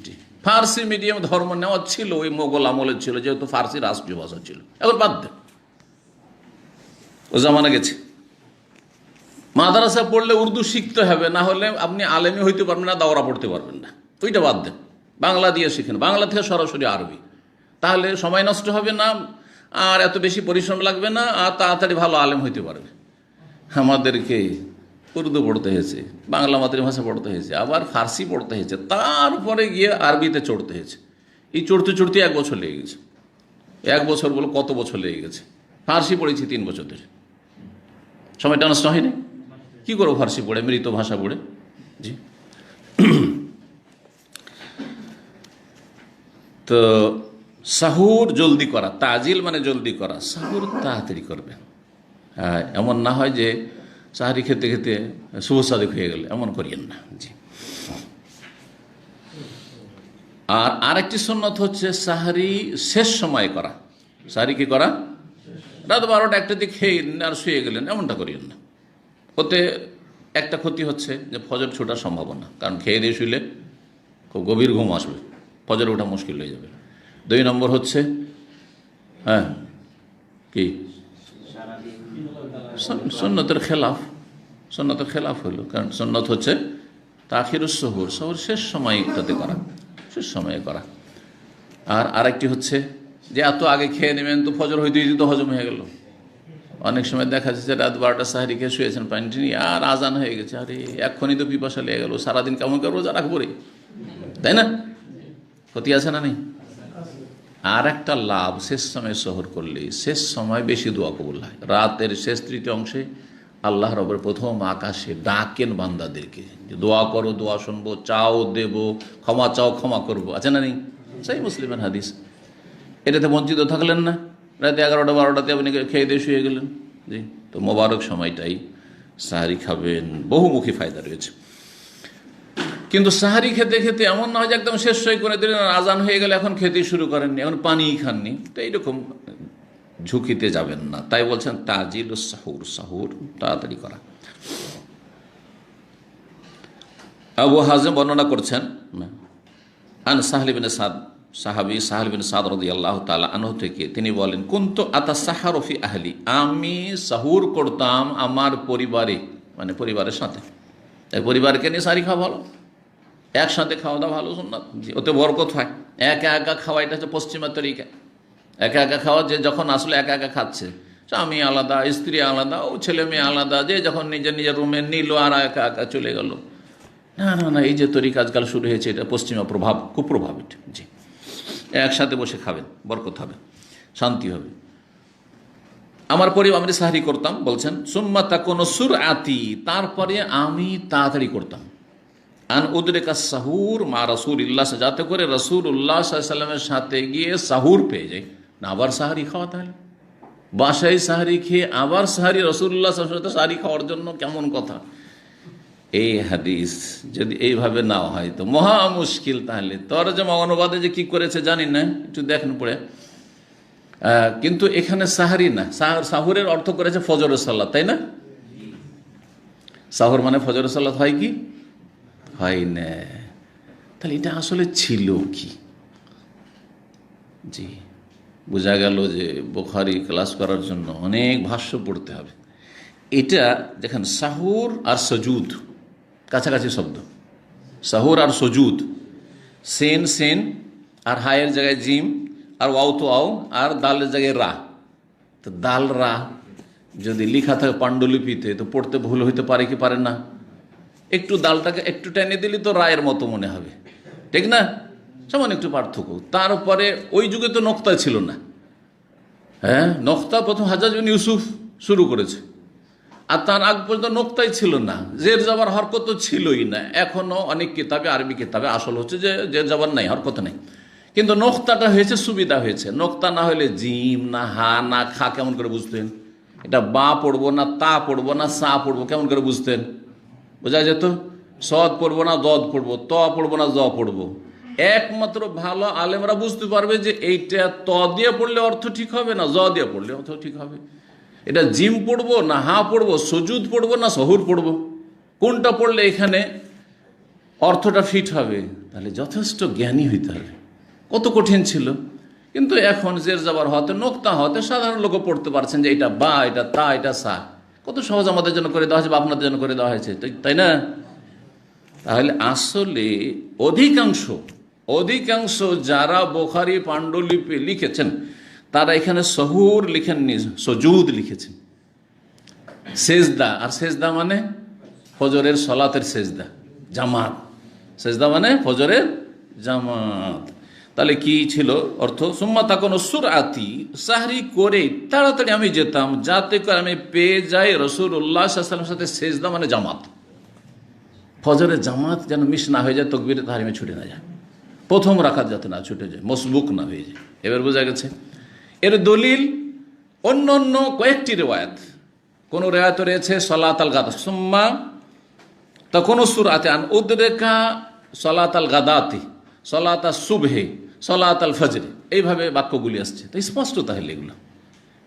জি, ফার্সি মিডিয়াম ধর্ম নেওয়া ছিল, ওই মোগল আমলের ছিল, যেহেতু ফার্সি রাষ্ট্রীয় ভাষা ছিল, এখন বাদ দেন, ও জামানা গেছে। মাদ্রাসা পড়লে উর্দু শিখতে হবে, না হলে আপনি আলেমী হইতে পারবেন না, দাওরা পড়তে পারবেন না, ওইটা বাদ দেন। বাংলা দিয়ে শিখেন, বাংলা থেকে সরাসরি আরবি, তাহলে সময় নষ্ট হবে না, আর এত বেশি পরিশ্রম লাগবে না, আর তাড়াতাড়ি ভালো আলেম হইতে পারবে। আমাদেরকে উর্দু পড়তে হয়েছে, বাংলা মাতৃভাষা পড়তে হয়েছে, আবার ফার্সি পড়তে হয়েছে, তারপরে গিয়ে আরবিতে চড়তে হয়েছে। এই চড়তে চড়তে 1 বছর লেগে গেছে। 1 বছর বলে কত বছর লেগে গেছে। ফার্সি পড়েছি 3 বছর ধরে, সময়টা নষ্ট হয়নি। কী করবো ফার্সি পড়ে, মৃত ভাষা পড়ে? জি, তো সাহুর জলদি করা, তাজিল মানে জলদি করা, সাহুর তাড়াতাড়ি করবে। হ্যাঁ, এমন না হয় যে সাহারি খেতে খেতে শুভ সাদেক হয়ে গেলে, এমন করিয়েন না। জি, আর আরেকটি সুন্নত হচ্ছে সাহারি শেষ সময় করা। সাহারি কি করা? রাত 12টা 1টা দিকে খেয়ে আর শুয়ে গেলেন, এমনটা করিয়েন না। ওতে একটা ক্ষতি হচ্ছে যে ফজর ছোটার সম্ভাবনা, কারণ খেয়ে দিয়ে শুইলে খুব গভীর ঘুম আসবে, ফজর ওঠা মুশকিল হয়ে যাবে। 2 নম্বর হচ্ছে হ্যাঁ কি সুন্নতের খেলাফ, সুন্নতের খেলাফ হলো, কারণ সুন্নত হচ্ছে তাখিরুস সুহুর, সহুর শেষ সময় তাতে করা, শেষ সময়ে করা। আর আরেকটি হচ্ছে যে এত আগে খেয়ে নেবেন তো ফজর হইতে হইতে তো হজম হয়ে গেল। অনেক সময় দেখা যাচ্ছে রাত 12টা সাহারি খেয়ে শুয়েছেন, পানি টানি আর আজান হয়ে গেছে, আরে এক্ষুনি তো পিপাসা লেগে গেল, সারাদিন কেমন করে রোজা রাখবো রে, তাই না? ক্ষতি আছে না নেই? আর একটা লাভ, শেষ সময় সহর করলে শেষ সময় বেশি দোয়া কবুল হয়। রাতের শেষ তৃতীয় অংশে আল্লাহ রবের প্রথম আকাশে ডাকেন বান্দাদেরকে যে দোয়া করো, দোয়া শুনবো, চাও দেব, ক্ষমা চাও ক্ষমা করবো, আছে না নেই? সেই মুসলিমের হাদিস। এটাতে বঞ্চিত থাকলেন না, রাতে 11টা 12টাতে আপনি খেয়ে দিয়ে শুয়ে গেলেন। জি, তো মোবারক সময়টাই সাহারি খাবেন, বহুমুখী ফায়দা রয়েছে। কিন্তু সাহারি খেতে খেতে এমন না হয় যে একদম শেষ করে দিলেন, আজান হয়ে গেলে এখন খেতে শুরু করেননি, এখন পানিই খাননি, তো এইরকম ঝুঁকিতে যাবেন না। তাই বলছেন তাজিল সাহুর, সাহুর তাড়াতাড়ি করা। আবু হাজেম বর্ণনা করছেন আন সাহল বিন সাদ, সাহাবী সাহল বিন সাদ রাদিয়াল্লাহু তাআলা আনহু থেকে, তিনি বলেন কুনতু আতাসাহারু ফি আহলি, আমি সাহুর করতাম আমার পরিবারে, মানে পরিবারের সাথে। পরিবারকে নিয়ে সাহারি খাওয়া ভালো, একসাথে খাওয়া দাওয়া ভালো, সুন্নাত, ওতে বরকত হয়। একা একা খাওয়া এটা হচ্ছে পশ্চিমা তরিকা। একা একা খাওয়া, যে যখন আসলে একা একা খাচ্ছে, স্বামী আলাদা, স্ত্রী আলাদা, ও ছেলে মেয়ে আলাদা, যে যখন নিজের নিজের রুমে নিল আর একা একা চলে গেল। না না না, এই যে তরিকা আজকাল শুরু হয়েছে, এটা পশ্চিমা প্রভাব, কুপ্রভাব এটা। জি, একসাথে বসে খাবেন, বরকত হবে, শান্তি হবে। আমার পরিবার আমি সাহারি করতাম, বলছেন সুম্মা তাকুনু সুরআতি, তারপরে আমি তাড়াতাড়ি করতাম, আন উদরিকা সাহুর মা রাসূলিল্লাহ, যাতে করে রাসূলুল্লাহ সাল্লাল্লাহু আলাইহি ওয়াসাল্লামের সাথে গিয়ে সাহুর পেয়ে যাই। না আবার সাহারি খাওয়া, তাহলে বাসায় সাহারি খেয়ে আবার সাহারি রাসূলুল্লাহ সাল্লাল্লাহু আলাইহি ওয়াসাল্লামের সাহারি খাওয়ার জন্য, কেমন কথা। এই হাদিস যদি এইভাবে না হয় তো মহা মুশকিল। তাহলে তরজমা অনুবাদে যে কি করেছে জানি না, একটু দেখেন পড়ে। কিন্তু এখানে সাহারি না, সাহুরের অর্থ করেছে ফজরের সালাত, তাই না? সাহুর মানে ফজরের সালাত হয় কি হয় না? তাহলে এটা আসলে ছিল কি? জি, বোঝা গেল যে বুখারী ক্লাস করার জন্য অনেক ভাষ্য পড়তে হবে। এটা দেখেন, সাহুর আর সজুদ কাছাকাছি শব্দ, সাহুর আর সজুদ, সেন সেন আর হায়ের জায়গায় জিম, আর ওয়াও তো আও, আর দালের জায়গায় রা। তো দাল রা যদি লিখা থাকে পাণ্ডুলিপিতে, তো পড়তে ভুল হইতে পারে কি পারে না? একটু দালটাকে একটু টেনে দিলি তো রায়ের মতো মনে হবে, ঠিক না? সামান্য একটু পার্থক্য। তারপরে ওই যুগে তো নক্তা ছিল না। হ্যাঁ, নক্তা প্রথম হাজ্জাজ বিন ইউসুফ শুরু করেছে, আর তার আগ পর্যন্ত নোক্তাই ছিল না, জের জাবার হরকত তো ছিলই না। এখনো অনেক কিতাবে, আরবি কিতাবে আসল হচ্ছে যে জের জাবার নাই, হরকত নেই, কিন্তু নোক্তাটা হয়েছে, সুবিধা হয়েছে। নোক্তা না হলে জিম না হা না খা কেমন করে বুঝতেন? এটা বা পড়বো না তা পড়বো না সা পড়বো, কেমন করে বুঝতেন? বোঝা যেত। সদ পড়বো না দদ পড়বো, ত পড়বো না জ পড়বো। একমাত্র ভালো আলেমরা বুঝতে পারবে যে এইটা ত দিয়ে পড়লে অর্থ ঠিক হবে, না জ দিয়ে পড়লে অর্থ ঠিক হবে। এটা জিম পড়বো না হা পড়বো, সজুদ পড়বো না সহুর পড়বো, কোনটা পড়লে এখানে অর্থটা ফিট হবে। তাহলে যথেষ্ট জ্ঞানী হইতে হবে। কত কঠিন ছিল, কিন্তু এখন জের জাবার হতে, নোক্তা হতে সাধারণ লোক পড়তে পারছেন যে এটা বা, এটা তা, এটা সা। কত সহজ আমাদের জন্য করে দেওয়া হয়েছে বা আপনাদের জন্য করে দেওয়া হয়েছে, তাই না? তাহলে আসলে অধিকাংশ যারা বুখারী পাণ্ডুলিপি লিখেছেন, তারা এখানে সহুর লিখেননি, সজুদ লিখেছেন। সেজদা, আর সেজদা মানে ফজরের সলাতের সেজদা, জামাত। সেজদা মানে ফজরের জামাত। তাহলে কি ছিল অর্থ? সুম্মা তাকুনু সুরআতি, সাহরি করে তাড়াতাড়ি আমি যেতাম, যাতে করে আমি পেয়ে যাই রাসূলুল্লাহ সাল্লাল্লাহু আলাইহি ওয়াসাল্লামের সাথে সেজদা মানে জামাত। ফজরের জামাত যেন মিস না হয়ে যায়, তাকবীরে তাহরিমে ছুটে না যায়, প্রথম রাকাত যাতে না ছুটে যায়, মসবুক না হয়ে যায়। এবার বোঝা গেছে। এর দলিল অন্য অন্য কয়েকটি রেওয়ায়াত। কোন রেওয়ায়াত রয়েছে সলাত আল গাদা, সুম্মা তাকুনু সুরআতি আন উদরিকা সলাত আল গাদাতি, সলাত আল সুবহে, সলাত আল ফজর, এইভাবে বাক্যগুলি আসছে। তো স্পষ্ট তাহলে এগুলো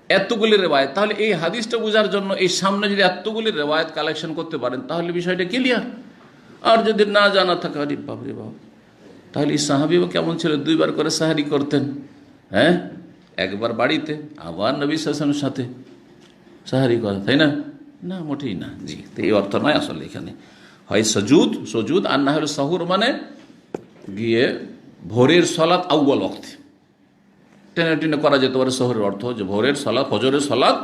এতগুলি রেওয়ায়াত। তাহলে এই হাদিসটা বোঝার জন্য এই সামনে যদি এতগুলি রেওয়ায়াত কালেকশন করতে পারেন, তাহলে বিষয়টা ক্লিয়ার। আর যদি না জানা থাকে, আরে বাবরে বাব, তাহলে এই সাহাবীও কেমন ছিল, দুইবার করে সাহারি করতেন। হ্যাঁ, একবার বাড়িতে, আবার নবী সাল্লাল্লাহু আলাইহি ওয়াসাল্লামের সাথে সাহারি করা, তাই না? না, মোটেই না। জি, তো এই অর্থ নয় আসলে এখানে। হয় সজুদ, আর না হলে সাহুর মানে গিয়ে ভোরের সলাত আউয়াল ওয়াক্তে, টেনে টেনে করা যেতে পারে শহরের অর্থ যে ভোরের সালাত, ফজরের সালাত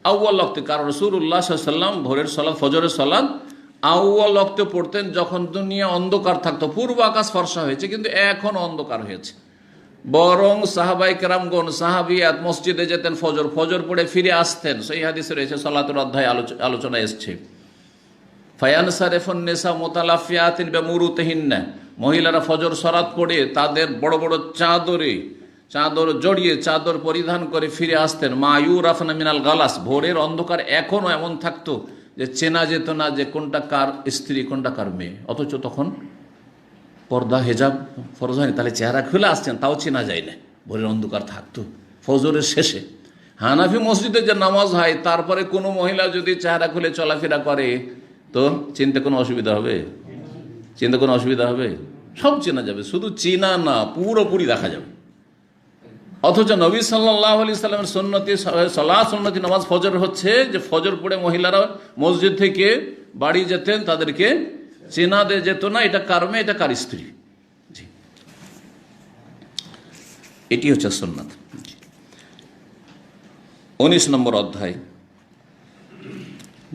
আউয়াল ওয়াক্তে, কারণ রাসূলুল্লাহ সাল্লাল্লাহু আলাইহি ওয়াসাল্লাম ভোরের সালাত, ফজরের সালাত আউয়াল ওয়াক্তে পড়তেন যখন দুনিয়া অন্ধকার থাকতো, পূর্ব আকাশ ফর্সা হয়েছে কিন্তু এখন অন্ধকার হয়েছে। বরং সাহাবায়ে কেরামগণ, সাহাবিয়াত মসজিদে যেতেন, ফজর পড়ে ফিরে আসতেন। সেই হাদিসে রয়েছে, সালাতের অধ্যায় আলোচনা এসছে, ফায়ানসারিফুন নিসা মুতালাফিয়াতিন বিমুরুতিহিন্না, মহিলারা ফজর সালাত পড়ে তাদের বড় বড় চাদর জড়িয়ে, চাদর পরিধান করে ফিরে আসতেন। মা ইউরাফনা মিনাল গালাস, ভোরের অন্ধকার এখনও এমন থাকতো যে চেনা যেত না যে কোনটা কার স্ত্রী কোনটা কার মেয়ে, অথচ তখন পর্দা হেজাব ফরজ হয়নি, তাহলে চেহারা খুলে আসছেন তাও চেনা যায় না, ভোরের অন্ধকার থাকতো ফজরের শেষে। হানাফি মসজিদে যে নামাজ হয় তারপরে কোনো মহিলা যদি চেহারা খুলে চলাফেরা করে তো চিনতে কোনো অসুবিধা হবে? সব চেনা যাবে, শুধু চেনা না, পুরোপুরি দেখা যাবে। অথচ নবী সাল্লাল্লাহু আলাইহি সাল্লামের সুন্নতি নামাজ ফজর হচ্ছে যে ফজর পড়ে মহিলারা মসজিদ থেকে বাড়ি যেতেন, তাদেরকে চেনা যেত না এটা কার মেয়ে, এটা কার স্ত্রী। জি, এটি হচ্ছে সুন্নাত। 19 নম্বর অধ্যায়,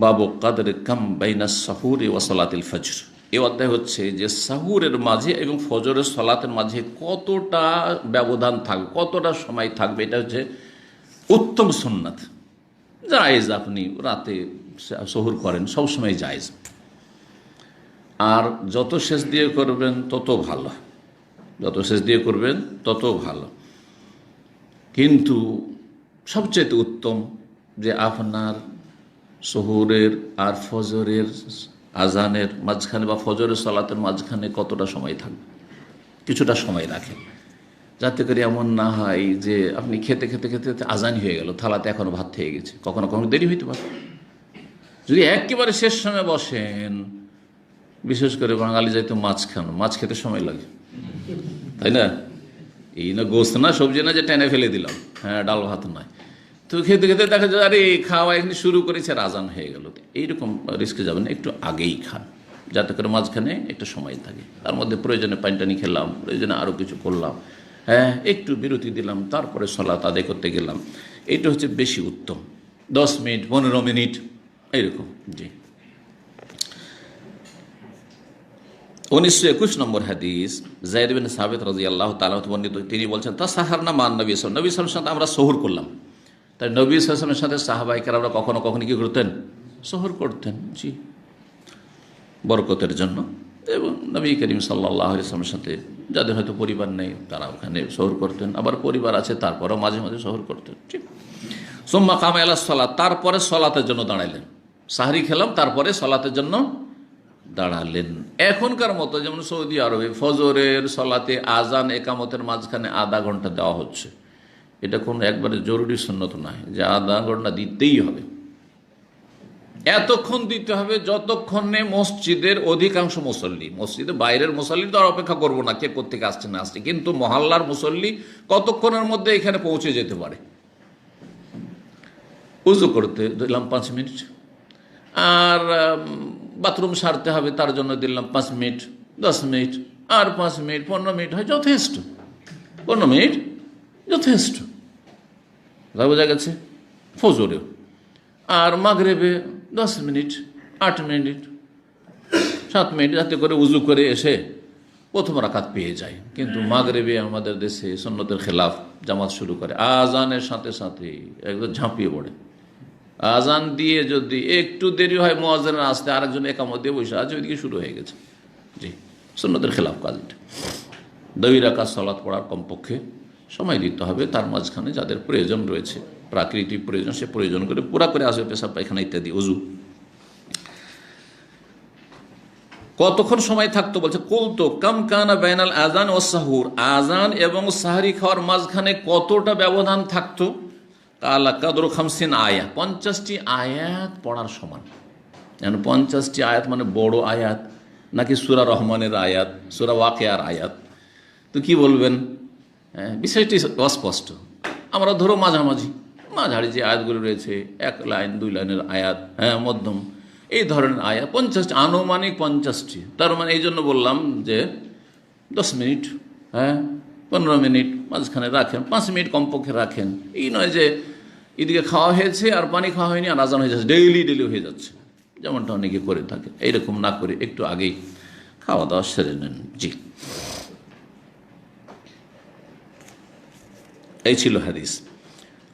বাবু কাদরে কাম বাইনা সাহুরি ওয়া সালাতিল ফজর। এই অধ্যায় হচ্ছে যে সাহুরের মাঝে এবং ফজরের সালাতের মাঝে কতটা ব্যবধান থাকবে, কতটা সময় থাকবে, এটা হচ্ছে উত্তম সুন্নাত। জায়েজ, আপনি রাতে সহুর করেন, সবসময় জায়েজ। আর যত শেষ দিয়ে করবেন তত ভালো, কিন্তু সবচেয়ে উত্তম যে আপনার সহুরের আর ফজরের আজানের মাঝখানে বা ফজরের সালাতের মাঝখানে কতটা সময় থাকবে, কিছুটা সময় রাখেন, যাতে করে এমন না হয় যে আপনি খেতে খেতে খেতে আজান হয়ে গেল, থালাতে এখনো ভাত থেকে গেছে, কখনো কখনো দেরি হইতে পারে। যদি একেবারে শেষ সময় বসেন, বিশেষ করে বাঙালি যাইতো মাছ খেতে সময় লাগে, তাই না? এই না গোস্ত না সবজি না যে টেনে ফেলে দিলাম, হ্যাঁ ডাল ভাত নয়, তো খেতে খেতে দেখা যায় আরে খাওয়া এখানে শুরু করেছে আর আজান হয়ে গেল। এইরকম রিস্কে যাবেন, একটু আগেই খান, যাতে করে মাঝখানে একটা সময় থাকে, তার মধ্যে প্রয়োজনে পানি টানি খেলাম, প্রয়োজনে আরও কিছু করলাম, হ্যাঁ একটু বিরতি দিলাম, তারপরে সালাত আদায় করতে গেলাম। এইটা হচ্ছে বেশি উত্তম, 10 মিনিট 15 মিনিট এইরকম। জি, 1921 নম্বর হাদিস, যায়েদ বিন সাবিত রাদিয়াল্লাহু তাআলা বর্ণিত, তিনি বলছেন তাসাহারনা মান নবী সাল্লাল্লাহু আলাইহি ওয়াসাল্লামের সাথে আমরা সহুর করলাম। তাই নবী সাল্লাল্লাহু আলাইহি ওয়াসাল্লামের সাথে সাহাবায়ে কেরামরা কখনো কখনো কি করতেন? সহুর করতেন। জি, বরকতের জন্য। এবং নবী করিম সাল্লাল্লাহু আলাইহি ওয়াসাল্লামের সাথে যাদের হয়তো পরিবার নেই তারা ওখানে সহুর করতেন, আবার পরিবার আছে তারপরেও মাঝে মাঝে সহুর করতেন। ঠিক, সুম্মা কামা ইলা সালাত, তারপরে সালাতের জন্য দাঁড়াইলেন। সাহরি খেলাম, তারপরে সালাতের জন্য দাঁড়ালেন। এখনকার মতো যেমন সৌদি আরবে ফজরের সালাতে আজান একামতের মাঝখানে আধা ঘন্টা দেওয়া হচ্ছে, এটা কোনো একবারে জরুরি সুন্নত নয় যে আধা ঘন্টা দিতেই হবে। এতক্ষণ দিতে হবে যতক্ষণে মসজিদের অধিকাংশ মুসল্লি, মসজিদের বাইরের মুসল্লি তো আর অপেক্ষা করবো না কে কোত্থেকে আসছে না আসছে, কিন্তু মহল্লার মুসল্লি কতক্ষণের মধ্যে এখানে পৌঁছে যেতে পারে। উজু করতে দিলাম 5 মিনিট, আর বাথরুম সারতে হবে তার জন্য দিলাম 5 মিনিট, 10 মিনিট, আর 5 মিনিট, 15 মিনিট হয় যথেষ্ট। 15 মিনিট যথেষ্ট, বোঝা গেছে। ফজরেও আর মাগরিবে 10 মিনিট, 8 মিনিট, 7 মিনিট, যাতে করে উজু করে এসে প্রথম রাকাত পেয়ে যায়। কিন্তু মাগরিবে আমাদের দেশে সুন্নতের খেলাফ জামাত শুরু করে, আজানের সাথে সাথে একদম ঝাঁপিয়ে পড়ে। আজান দিয়ে যদি একটু দেরি হয় মুয়াজ্জিনের আসতে, আরেকজন একামত দিয়ে বসে আছে, ওইদিকে শুরু হয়ে গেছে। জি, সুন্নতের খেলাফ কাজ এটা। 2 রাকাত সালাত পড়ার কমপক্ষে সময় দিতে হবে, তার মাঝখানে যাদের প্রয়োজন রয়েছে, প্রাকৃতিক প্রয়োজন, সে প্রয়োজন করে পুরা করে আসবে, পেশাব পায়খানা ইত্যাদি, ওযু। কতক্ষণ সময় থাকতো বলছে, কুলতু কাম কানা বাইনাল আযান ওয়াস সাহুর, আযান এবং সাহরি খাওয়ার মাঝখানে কতটা ব্যবধান থাকতো? কালা কাদরু 50 আয়াত, 50টি আয়াত পড়ার সমান। 50টি আয়াত মানে বড় আয়াত নাকি সূরা রহমানের আয়াত, সূরা ওয়াকিয়ার আয়াত? তো কি বলবেন? বিষয়টি অস্পষ্ট। আমরা ধরো মাঝারি যে আয়াতগুলো রয়েছে, 1 লাইন 2 লাইনের আয়াত, মধ্যম এই ধরনের আয়াত 50টি, আনুমানিক 50টি। তার মানে এই জন্য বললাম যে 10 মিনিট, 15 মিনিট মাঝখানে রাখেন, 5 মিনিট কমপক্ষে রাখেন। এই নয় যে এদিকে খাওয়া হয়েছে আর পানি খাওয়া হয়নি আর আজান হয়ে যাচ্ছে, ডেইলি হয়ে যাচ্ছে, যেমনটা অনেকে করে থাকে। এইরকম না করে একটু আগেই খাওয়া দাওয়া সেরে নেন। জি, এই ছিল হাদিস।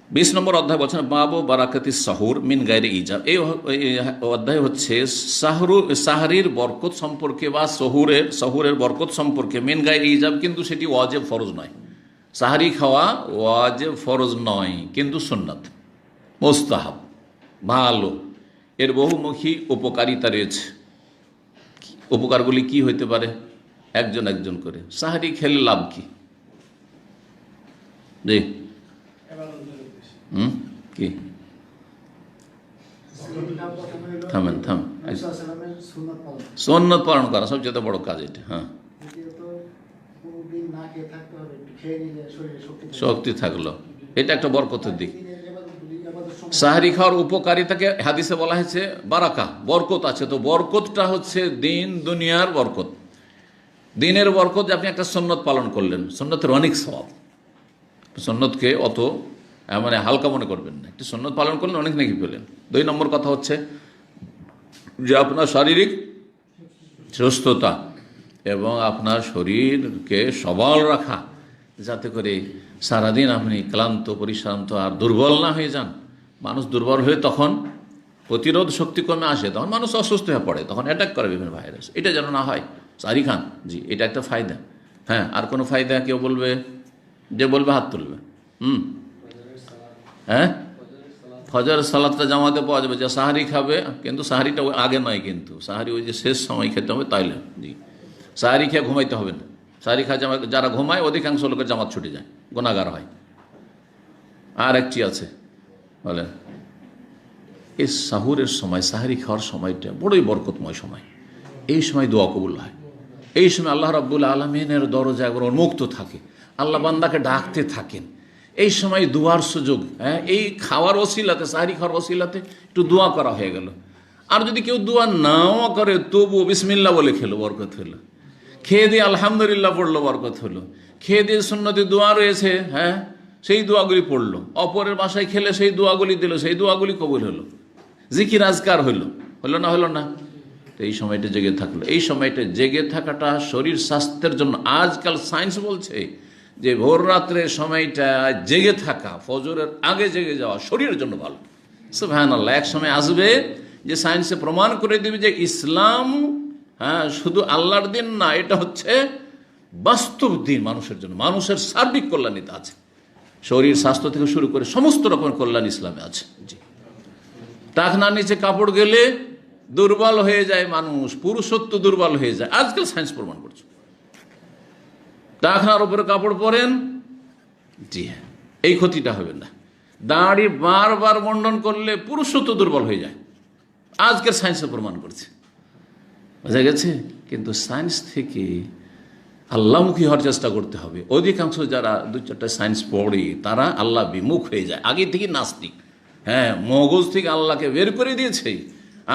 20 নম্বর অধ্যায় বলছেন বাবু বারাকাতি সাহুর মিন গায়রে ইজাব। এই অধ্যায় হচ্ছে সাহরির বরকত সম্পর্কে বা সহুরের বরকত সম্পর্কে, মিন গায়রে ইজাব, কিন্তু সেটি ওয়াজিব ফরজ নয়। সাহারি খাওয়া ওয়াজিব ফরজ নয়, কিন্তু সুন্নাত, মুস্তাহাব, ভালো। এর বহুমুখী উপকারিতা রয়েছে। উপকারগুলি কি হইতে পারে? একজন করে সাহারি খেলে লাভ কি? জি, কি? থামেন। সুন্নত পালন করা সবচেয়ে বড় কাজ এটা। হ্যাঁ, শক্তি থাকলো, এটা একটা বরকতের দিক। সাহারি খাওয়ার উপকারিতাকে হাদিসে বলা হয়েছে বারাকা, বরকত আছে। তো বরকতটা হচ্ছে দিন দুনিয়ার বরকত, দিনের বরকত। যে আপনি একটা সুন্নত পালন করলেন, সুন্নতের অনেক সওয়াব। সুন্নতকে অত মানে হালকা মনে করবেন না। একটি সুন্নত পালন করলেন, অনেক নাকি পেলেন। 2 নম্বর কথা হচ্ছে যে আপনার শারীরিক সুস্থতা এবং আপনার শরীরকে সবল রাখা, যাতে করে সারাদিন আপনি ক্লান্ত পরিশ্রান্ত আর দুর্বল না হয়ে যান। মানুষ দুর্বল হয়ে তখন প্রতিরোধ শক্তি কমে আসে, তখন মানুষ অসুস্থ হয়ে পড়ে, তখন অ্যাটাক করে বিভিন্ন ভাইরাস। এটা যেন না হয়, সারি খান। জি, এটা একটা ফায়দা। হ্যাঁ, আর কোনো ফায়দা কেউ বলবে? যে বলবে হাত তুলবে। হ্যাঁ, ফজর সালাতটা জামাতে পাওয়া যাবে। যে সাহারি খাবে, কিন্তু সাহারিটা আগে নয়, কিন্তু সাহারি ওই যে শেষ সময় খেতে হবে, তাইলে। জি, সাহারি খেয়ে ঘুমাইতে হবে না। সাহারি খাওয়া জামাত, যারা ঘুমায় অধিকাংশ লোকের জামাত ছুটে যায়, গুনাহগার হয়। আর একটি আছে, বলেন, এই সাহুরের সময়, সাহারি খাওয়ার সময়টা বড়ই বরকতময় সময়। এই সময় দোয়া কবুল হয়। এই সময় আল্লাহ রাব্বুল আলামিনের দরজা একবার উন্মুক্ত থাকে, আল্লাহ বান্দাকে ডাকতে থাকেন। এই সময় দুয়ার সুযোগ। হ্যাঁ, এই খাওয়ার ওসিলাতে, সাহারি খাওয়ার ওসিলাতে একটু দোয়া করা হয়ে গেল। আর যদি কেউ দোয়া নাও করে, তবুও বিসমিল্লাহ বলে খেলো, বরকত হলো। খেয়ে দিয়ে আলহামদুলিল্লাহ পড়লো, বরকত হলো। খেয়ে দিয়ে সুন্নতি দোয়া রয়েছে, হ্যাঁ, সেই দোয়াগুলি পড়লো। অপরের বাসায় খেলে সেই দোয়াগুলি দিল, সেই দোয়াগুলি কবুল হলো। জিকির আজকার হলো না? তো এই সময়টা জেগে থাকলো। এই সময়টা জেগে থাকাটা শরীর স্বাস্থ্যের জন্য, আজকাল সায়েন্স বলছে যে ভোর রাত্রের সময়টা জেগে থাকা, ফজরের আগে জেগে যাওয়া শরীরের জন্য ভালো। সুবহানাল্লাহ। এক সময় আসবে যে সায়েন্সে প্রমাণ করে দেবে যে ইসলাম, হ্যাঁ, শুধু আল্লাহর দিন না, এটা হচ্ছে বাস্তব দিন মানুষের জন্য। মানুষের সার্বিক কল্যাণিতে আছে, শরীর স্বাস্থ্য থেকে শুরু করে সমস্ত রকমের কল্যাণ ইসলামে আছে। জি, টাকনার নিচে কাপড় গেলে দুর্বল হয়ে যায় মানুষ, পুরুষত্ব দুর্বল হয়ে যায়, আজকাল সায়েন্স প্রমাণ করছে। টাকনার উপরে কাপড় পরেন, জি হ্যাঁ, এই ক্ষতিটা হবে না। দাড়ি বারবার মন্ডন করলে পুরুষত্ব দুর্বল হয়ে যায়, আজকের সায়েন্সে প্রমাণ করছে। বোঝা গেছে? কিন্তু সায়েন্স থেকে আল্লাহমুখী হওয়ার চেষ্টা করতে হবে। অধিকাংশ যারা 2-4টা সায়েন্স পড়ে তারা আল্লাহ বিমুখ হয়ে যায়, আগে থেকে নাস্তিক। হ্যাঁ, মগজ থেকে আল্লাহকে বের করে দিয়েছে,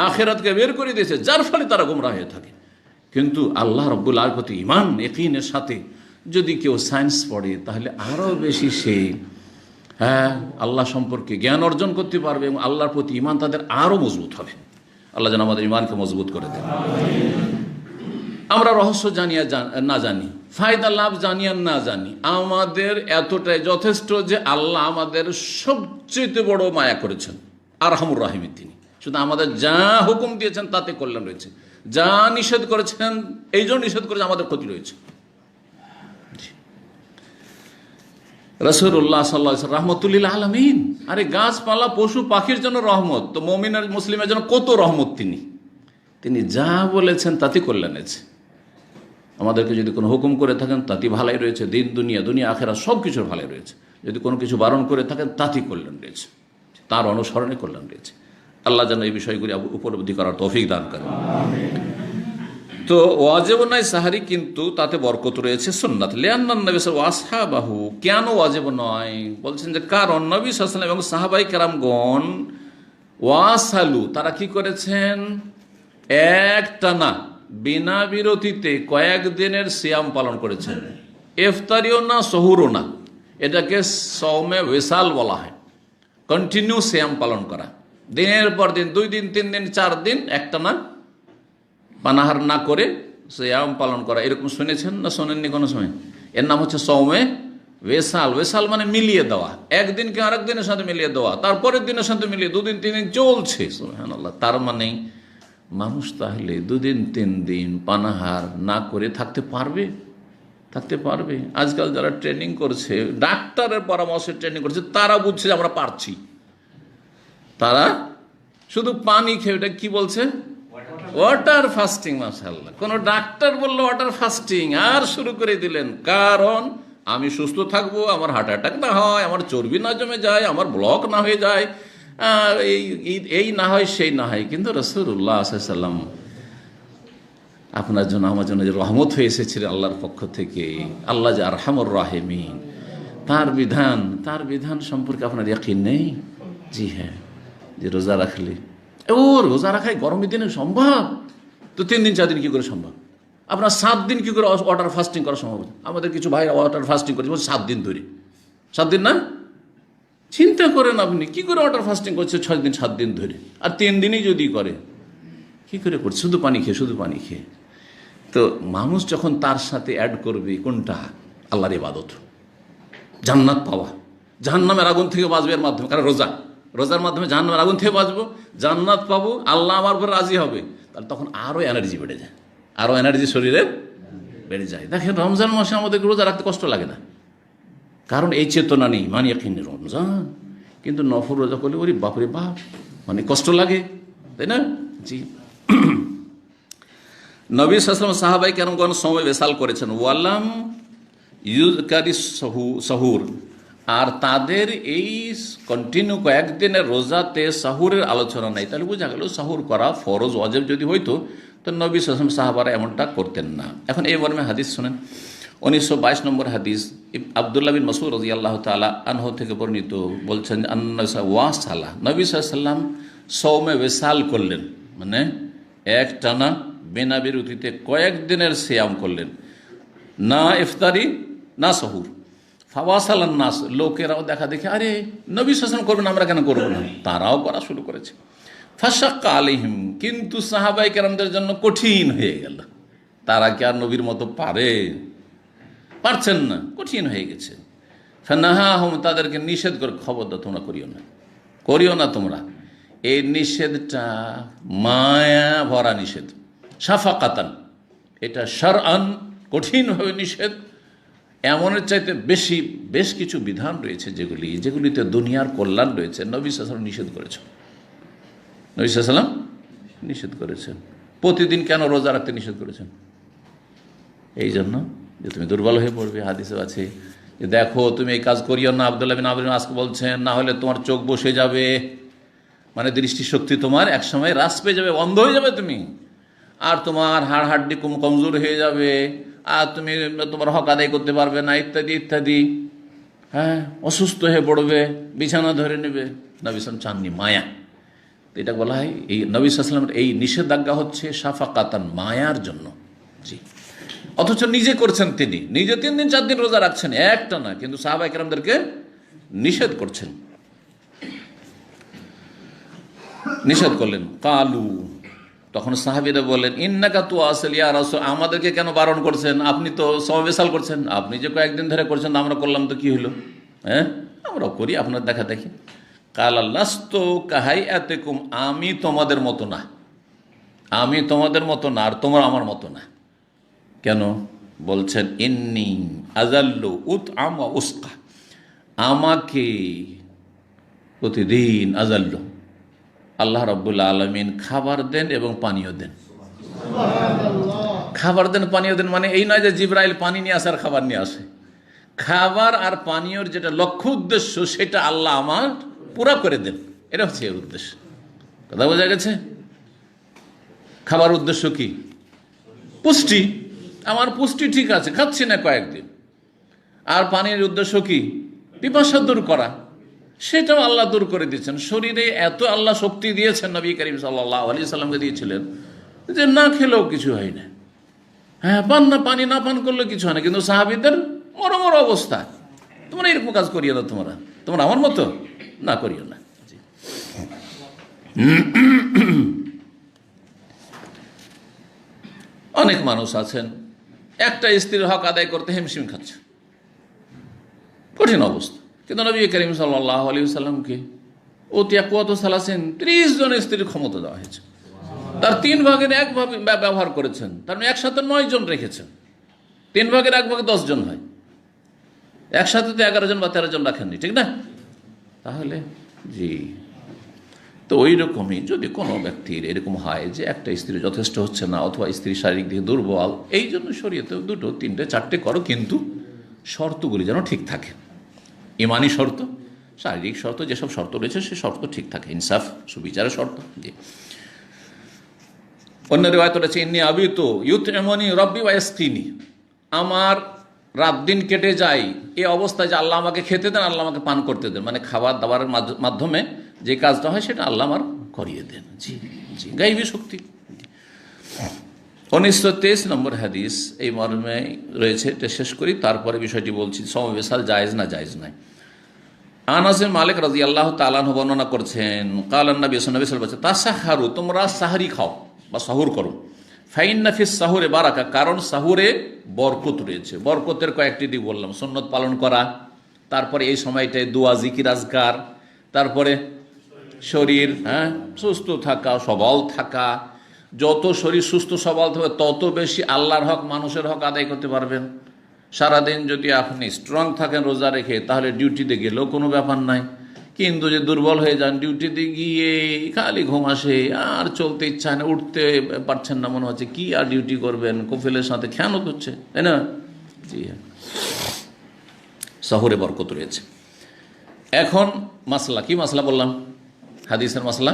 আখেরাতকে বের করে দিয়েছে, যার ফলে তারা গোমরাহ হয়ে থাকে। কিন্তু আল্লাহ রাব্বুল আলামিনের প্রতি ঈমান, ইয়াকিনের সাথে যদি কেউ সায়েন্স পড়ে, তাহলে আরও বেশি সে, হ্যাঁ, আল্লাহ সম্পর্কে জ্ঞান অর্জন করতে পারবে এবং আল্লাহর প্রতি ঈমান তাদের আরও মজবুত হবে। আল্লাহ যেন আমাদের ঈমানকে মজবুত করে দেন। আমরা রহস্য জানিয়া না জানি, ফায়দা লাভ জানিয়া না জানি, আমাদের এতটাই যথেষ্ট যে আল্লাহ আমাদের সবচেয়ে বড় মায়া করেছেন, আরহামুর রাহিমিন তিনি। শুধু আমাদের যা হুকুম দিয়েছেন তাতে কল্যাণ রয়েছে, যা নিষেধ করেছেন, এই জন্য নিষেধ করেছে, আমাদের ক্ষতি রয়েছে। রাসূলুল্লাহ সাল্লাল্লাহু আলাইহি ওয়াসাল্লাম রাহমাতুল লিল আলামিন। আরে গাছপালা পশু পাখির জন্য রহমত, তো মুমিন আর মুসলিমের জন্য কত রহমত। তিনি যা বলেছেন তাতে কল্যাণ আছে। আমাদেরকে যদি কোনো হুকুম করে থাকেন তাতে ভালাই রয়েছে, দিন দুনিয়া আখেরাত সব কিছুর ভালাই রয়েছে। যদি কোনো কিছু বারণ করে থাকেন তাতে কল্যাণ রয়েছে, তার অনুসরণে কল্যাণ রয়েছে। আল্লাহ যেন এই বিষয়গুলি উপলব্ধি করার তৌফিক দান করেন। তো ওয়াজিব নয় সাহারি, কিন্তু তাতে বরকত রয়েছে, সুন্নাত। লিআন্নান নবী সাল্লাল্লাহু আলাইহি ওয়াসাল্লাম, কেন ওয়াজিব নয়? বলছেন যে কারণ নবী সাল্লাল্লাহু আলাইহি ওয়াসাল্লাম এবং সাহাবায়ে কেরামগণ ওয়াসালু, তারা কি করেছেন? একটানা বিনা বিরতিতে কয়েকদিনের সিয়াম পালন করেছেন। ইফতারিও না, সহুরও না, এটাকে সওমে ওয়েসাল বলা হয়, কন্টিনিউ সিয়াম পালন করা, দিনের পর দিন, 2 দিন 3 দিন 4 দিন একটানা পানাহার না করে সিয়াম পালন করা। এরকম শুনেছেন না শোনেননি কোনো সময়? এর নাম হচ্ছে সওমে ওয়েসাল। ওয়েসাল মানে মিলিয়ে দেওয়া, একদিনকে আরেক দিনের সাথে মিলিয়ে দেওয়া, তারপরের দিনের সাথে মিলিয়ে 2 দিন 3 দিন চলছে। সুবহানাল্লাহ। তার মানে মানুষ তাহলে 2 দিন 3 দিন পানাহার না করে থাকতে পারবে? থাকতে পারবে? আজকাল যারা ট্রেনিং করছে, ডাক্তারের পরামর্শে ট্রেনিং করছে, তারা বুঝছে যে আমরা পারছি। তারা শুধু পানি খেয়ে, এটা কি বলছে? Water fasting. মাশাআল্লাহ, কোন ডাক্তার বললো ওয়াটার ফাস্টিং, আর শুরু করে দিলেন। কারণ আমি সুস্থ থাকবো, আমার হার্ট অ্যাটাক না হয়, আমার চর্বি না জমে যায়, আমার ব্লক না হয়ে যায়, এই না হয় সেই না হয়। কিন্তু রাসূলুল্লাহ সাল্লাল্লাহু আলাইহি ওয়াসাল্লাম আপনার জন্য আমার জন্য যে রহমত হয়ে এসেছিলেন আল্লাহর পক্ষ থেকে, আল্লাহ যে আরহামুর রাহিমিন, তার বিধান সম্পর্কে আপনার ইয়াকিন নেই? জি হ্যাঁ, যে রোজা রাখলে, রোজা রাখাই গরমের দিনে সম্ভব? তো 3 দিন 4 দিন কি করে সম্ভব? আপনার 7 দিন কি করে ওয়াটার ফাস্টিং করা সম্ভব? আমাদের কিছু ভাই ওয়াটার ফাস্টিং করছে 7 দিন ধরে। 7 দিন না? চিন্তা করেন আপনি কি করে ওয়াটার ফাস্টিং করছে 6 দিন 7 দিন ধরে, আর 3 দিনই যদি করে, কি করে করছে? শুধু পানি খেয়ে। তো মানুষ যখন তার সাথে অ্যাড করবে কোনটা? আল্লাহর ইবাদত, জান্নাত পাওয়া, জাহান্নামের আগুন থেকে বাঁচবে এর মাধ্যমে। কারণ রোজার মাধ্যমে জাহান্নামের আগুন থেকে বাঁচবো, জান্নাত পাবো, আল্লাহ আমার উপর রাজি হবে, তাহলে তখন আরও এনার্জি বেড়ে যায়, আরও এনার্জি শরীরে বেড়ে যায়। দেখেন রমজান মাসে আমাদের রোজা রাখতে কষ্ট লাগে না, কারণ এই চেতনা নেই, মানে এখানে রমজান। কিন্তু নফল রোজা করলে ওরে বাপরে বাপ, মানে কষ্ট লাগে, তাই না? জি। নবী সাল্লাল্লাহু আলাইহি ওয়াসাল্লাম সাহাবায়ে কেরামগণ সময় বেসাল করেছেন, ওয়ালাম ইউজকারি সাহুর, আর তাদের এই কন্টিনিউ কয়েকদিনের রোজাতে সাহুরের আলোচনা নেই। তাহলে বোঝা গেল সাহুর করা ফরজ ওয়াজিব যদি হইতো তো নবী সাল্লাল্লাহু আলাইহি ওয়াসাল্লাম সাহাবারা এমনটা করতেন না। এখন এই মর্মে হাদিস শুনেন, 1922 নম্বর হাদিস, আব্দুল্লাহ বিন মাসউদ রাদিয়াল্লাহু তাআলা আনহু থেকে বর্ণিত, বলছেন আন্নাসা ওয়াসালা, নবী সাল্লাল্লাহু আলাইহি ওয়াসাল্লাম সওমে ওয়াসাল করলেন, মানে এক টানা বিনা বিরতিতে কয়েকদিনের সিয়াম করলেন, না ইফতারি না সহুর। ফাওয়াসালান নাস, লোকেরাও দেখা দেখে, আরে নবী সাল্লাল্লাহু আলাইহি ওয়াসাল্লাম করবেন, আমরা কেন করবো না? তারাও করা শুরু করেছে। ফাশাক্কা আলাইহিম, কিন্তু সাহাবায়ে কেরামদের জন্য কঠিন হয়ে গেল। তারা কি আর নবীর মতো পারছেন না, কঠিন হয়ে গেছে। ফানাহাহুম, তাদেরকে নিষেধ করে, খবরদার তোমরা করিও না তোমরা। এই নিষেধটা মায়া ভরা নিষেধ, শাফাকাতান, এটা শারআন কঠিনভাবে নিষেধ। এমনের চাইতে বেশ কিছু বিধান রয়েছে যেগুলিতে দুনিয়ার কল্যাণ রয়েছে, নবী সাল্লাল্লাহু আলাইহি ওয়াসাল্লাম নিষেধ করেছেন। নবী সাল্লাল্লাহু আলাইহি ওয়াসাল্লাম নিষেধ করেছেন। প্রতিদিন কেন রোজা রাখতে নিষেধ করেছেন? এই জন্য যে তুমি দুর্বল হয়ে পড়বে। হাদিসে আছে যে দেখো তুমি এই কাজ করিও না, আব্দুল্লাহ বিন আমর বিন আস বলছেন, না হলে তোমার চোখ বসে যাবে, মানে দৃষ্টিশক্তি তোমার একসময় হ্রাস পেয়ে যাবে, অন্ধ হয়ে যাবে তুমি, আর তোমার হাড় হাড্ডি কমজোর হয়ে যাবে, আর তুমি তোমার হক আদায় করতে পারবে না, ইত্যাদি ইত্যাদি। হ্যাঁ, অসুস্থ হয়ে পড়বে, বিছানা ধরে নেবে। নবী সাল্লাল্লাহু চাননি মায়া। এটা বলা হয় এই নবী সাল্লাল্লাহু আলাইহি ওয়াসাল্লামের এই নিষেধাজ্ঞা হচ্ছে শাফাকাতান, মায়ার জন্য। জি। অথচ নিজে করছেন, তিনি নিজে 3 দিন 4 দিন রোজা রাখছেন একটা না, কিন্তু সাহাবায়ে কেরামদেরকে নিষেধ করছেন, নিষেধ করলেন। কালু, তখন সাহাবীরা বলেন, ইন্নাকা তুয়াসিল ইয়া রাসূল, আমাদেরকে কেন বারণ করছেন? আপনি তো সওয়াবেসাল করছেন, আপনি যে কয়েকদিন ধরে করছেন, আমরা করলাম তো কি হলো? হ্যাঁ, আমরাও করি আপনার দেখা দেখি। কাল লাস্তু কাহাইয়াতিকুম, আমি তোমাদের মতো না, আর তোমরা আমার মতো না। কেন বলছেন? ইন্নী আযাল্লু উতআম ওয়া উসকা, আমাকে প্রতিদিন আযাল্লু, আল্লাহ রাব্বুল আলামিন খাবার দেন এবং পানীয় দেন। খাবার দেন, পানীয় দেন মানে এই নয় যে জিবরাইল পানি নিয়ে আসে আর খাবার নিয়ে আসে। খাবার আর পানীয়র যেটা লক্ষ্য উদ্দেশ্য, সেটা আল্লাহ আমার পুরা করে দেন, এটা হচ্ছে এর উদ্দেশ্য। কথা বোঝা গেছে? খাবার উদ্দেশ্য কি? পুষ্টি। আমার পুষ্টি ঠিক আছে, খাচ্ছি না কয়েকদিন। আর পানির উদ্দেশ্য কি? পিপাসা দূর করা, সেটাও আল্লাহ দূর করে দিয়েছেন। শরীরে এত আল্লাহ শক্তি দিয়েছেন, নবী করিম সাল্লাল্লাহু আলাইহি সাল্লামকে দিয়েছিলেন, যে না খেলেও কিছু হয় না। হ্যাঁ, পানি না পান করলে কিছু হয় না, কিন্তু সাহাবীদের মরমর অবস্থা। তোমরা এরকম কাজ করিও না, তোমরা আমার মতো না করিও না। অনেক মানুষ আছেন একটা স্ত্রীর হক আদায় করতে হিমশিম খাচ্ছে, কঠিন অবস্থা। কিন্তু নবী করিম সাল্লাল্লাহু আলাইহি ওয়াসাল্লামকে কত সালাসেন 30 জন স্ত্রীর ক্ষমতা দেওয়া হয়েছে, তার 3 ভাগের 1 ভাগ ব্যবহার করেছেন, তার মানে একসাথে 9 জন রেখেছেন। 3 ভাগের 1 ভাগে 10 জন হয়, একসাথে তো 11 জন বা 13 জন রাখেননি, ঠিক না? তাহলে জি, তো ওই রকমই যদি কোনো ব্যক্তির এরকম হয় যে একটা স্ত্রী যথেষ্ট হচ্ছে না, অথবা স্ত্রী শারীরিক দিকে দুর্বল, এই জন্য শরীয়তে 2, 3, 4 করো, কিন্তু শর্তগুলি যেন ঠিক থাকে। ইমানি শর্ত, শারীরিক শর্ত, যেসব শর্ত রয়েছে সে শর্ত ঠিক থাকে, ইনসাফ সুবিচারের শর্ত। জি, অন্য রিওয়ায়াত রয়েছে ইন্নী আবিতু ইউতইমুনি রব্বি ওয়া ইয়াসকিনি, আমার রাত দিন কেটে যায় এই অবস্থায় যে আল্লাহ আমাকে খেতে দেন, আল্লাহ আমাকে পান করতে দেন, মানে খাবার দাবারের মাধ্যমে যে কাজটা হয় সেটা আল্লাহ আমার করিয়ে দেন। জি জি, গাইবী শক্তি। 1923 নম্বর হাদিস এই মর্মে রয়েছে, এটা শেষ করি, তারপরে বিষয়টি বলছি। সমবেশাল জায়েজ না জায়েজ নাই। আনাস বিন মালিক রাদিয়াল্লাহু তাআলা আনহু বর্ণনা করছেন, কালান নবী সাল্লাল্লাহু আলাইহি ওয়াসাল্লাম, তাসাহহারু, তোমরা সাহরি খাও বা সাহুর করো, ফাইন্না ফিস সাহুরে বারাকা, কারণ সাহুরে বরকত রয়েছে। বরকতের কয়েকটি দিক বললাম, সুন্নত পালন করা, তারপরে এই সময়টায় দোয়া জিকির আজকার, তারপরে শরীর সুস্থ থাকা, সবল থাকা। যত শরীর সুস্থ সবল থাকবে তত বেশি আল্লাহর হক, মানুষের হক আদায় করতে পারবেন। সারাদিন যদি আপনি স্ট্রং থাকেন রোজা রেখে, তাহলে ডিউটিতে গেলেও কোনো ব্যাপার নাই। কিন্তু যে দুর্বল হয়ে যান, ডিউটিতে গিয়ে খালি ঘুম আসে, আর চলতে ইচ্ছা হয় না, উঠতে পারছেন না, মনে হচ্ছে কি আর ডিউটি করবেন, কফিলের সাথে খেয়ানত হচ্ছে, তাই না? জি হ্যাঁ, শহরে বরকত রয়েছে। এখন মাসলা, কি মাসলা বললাম? হাদিসের মাসলা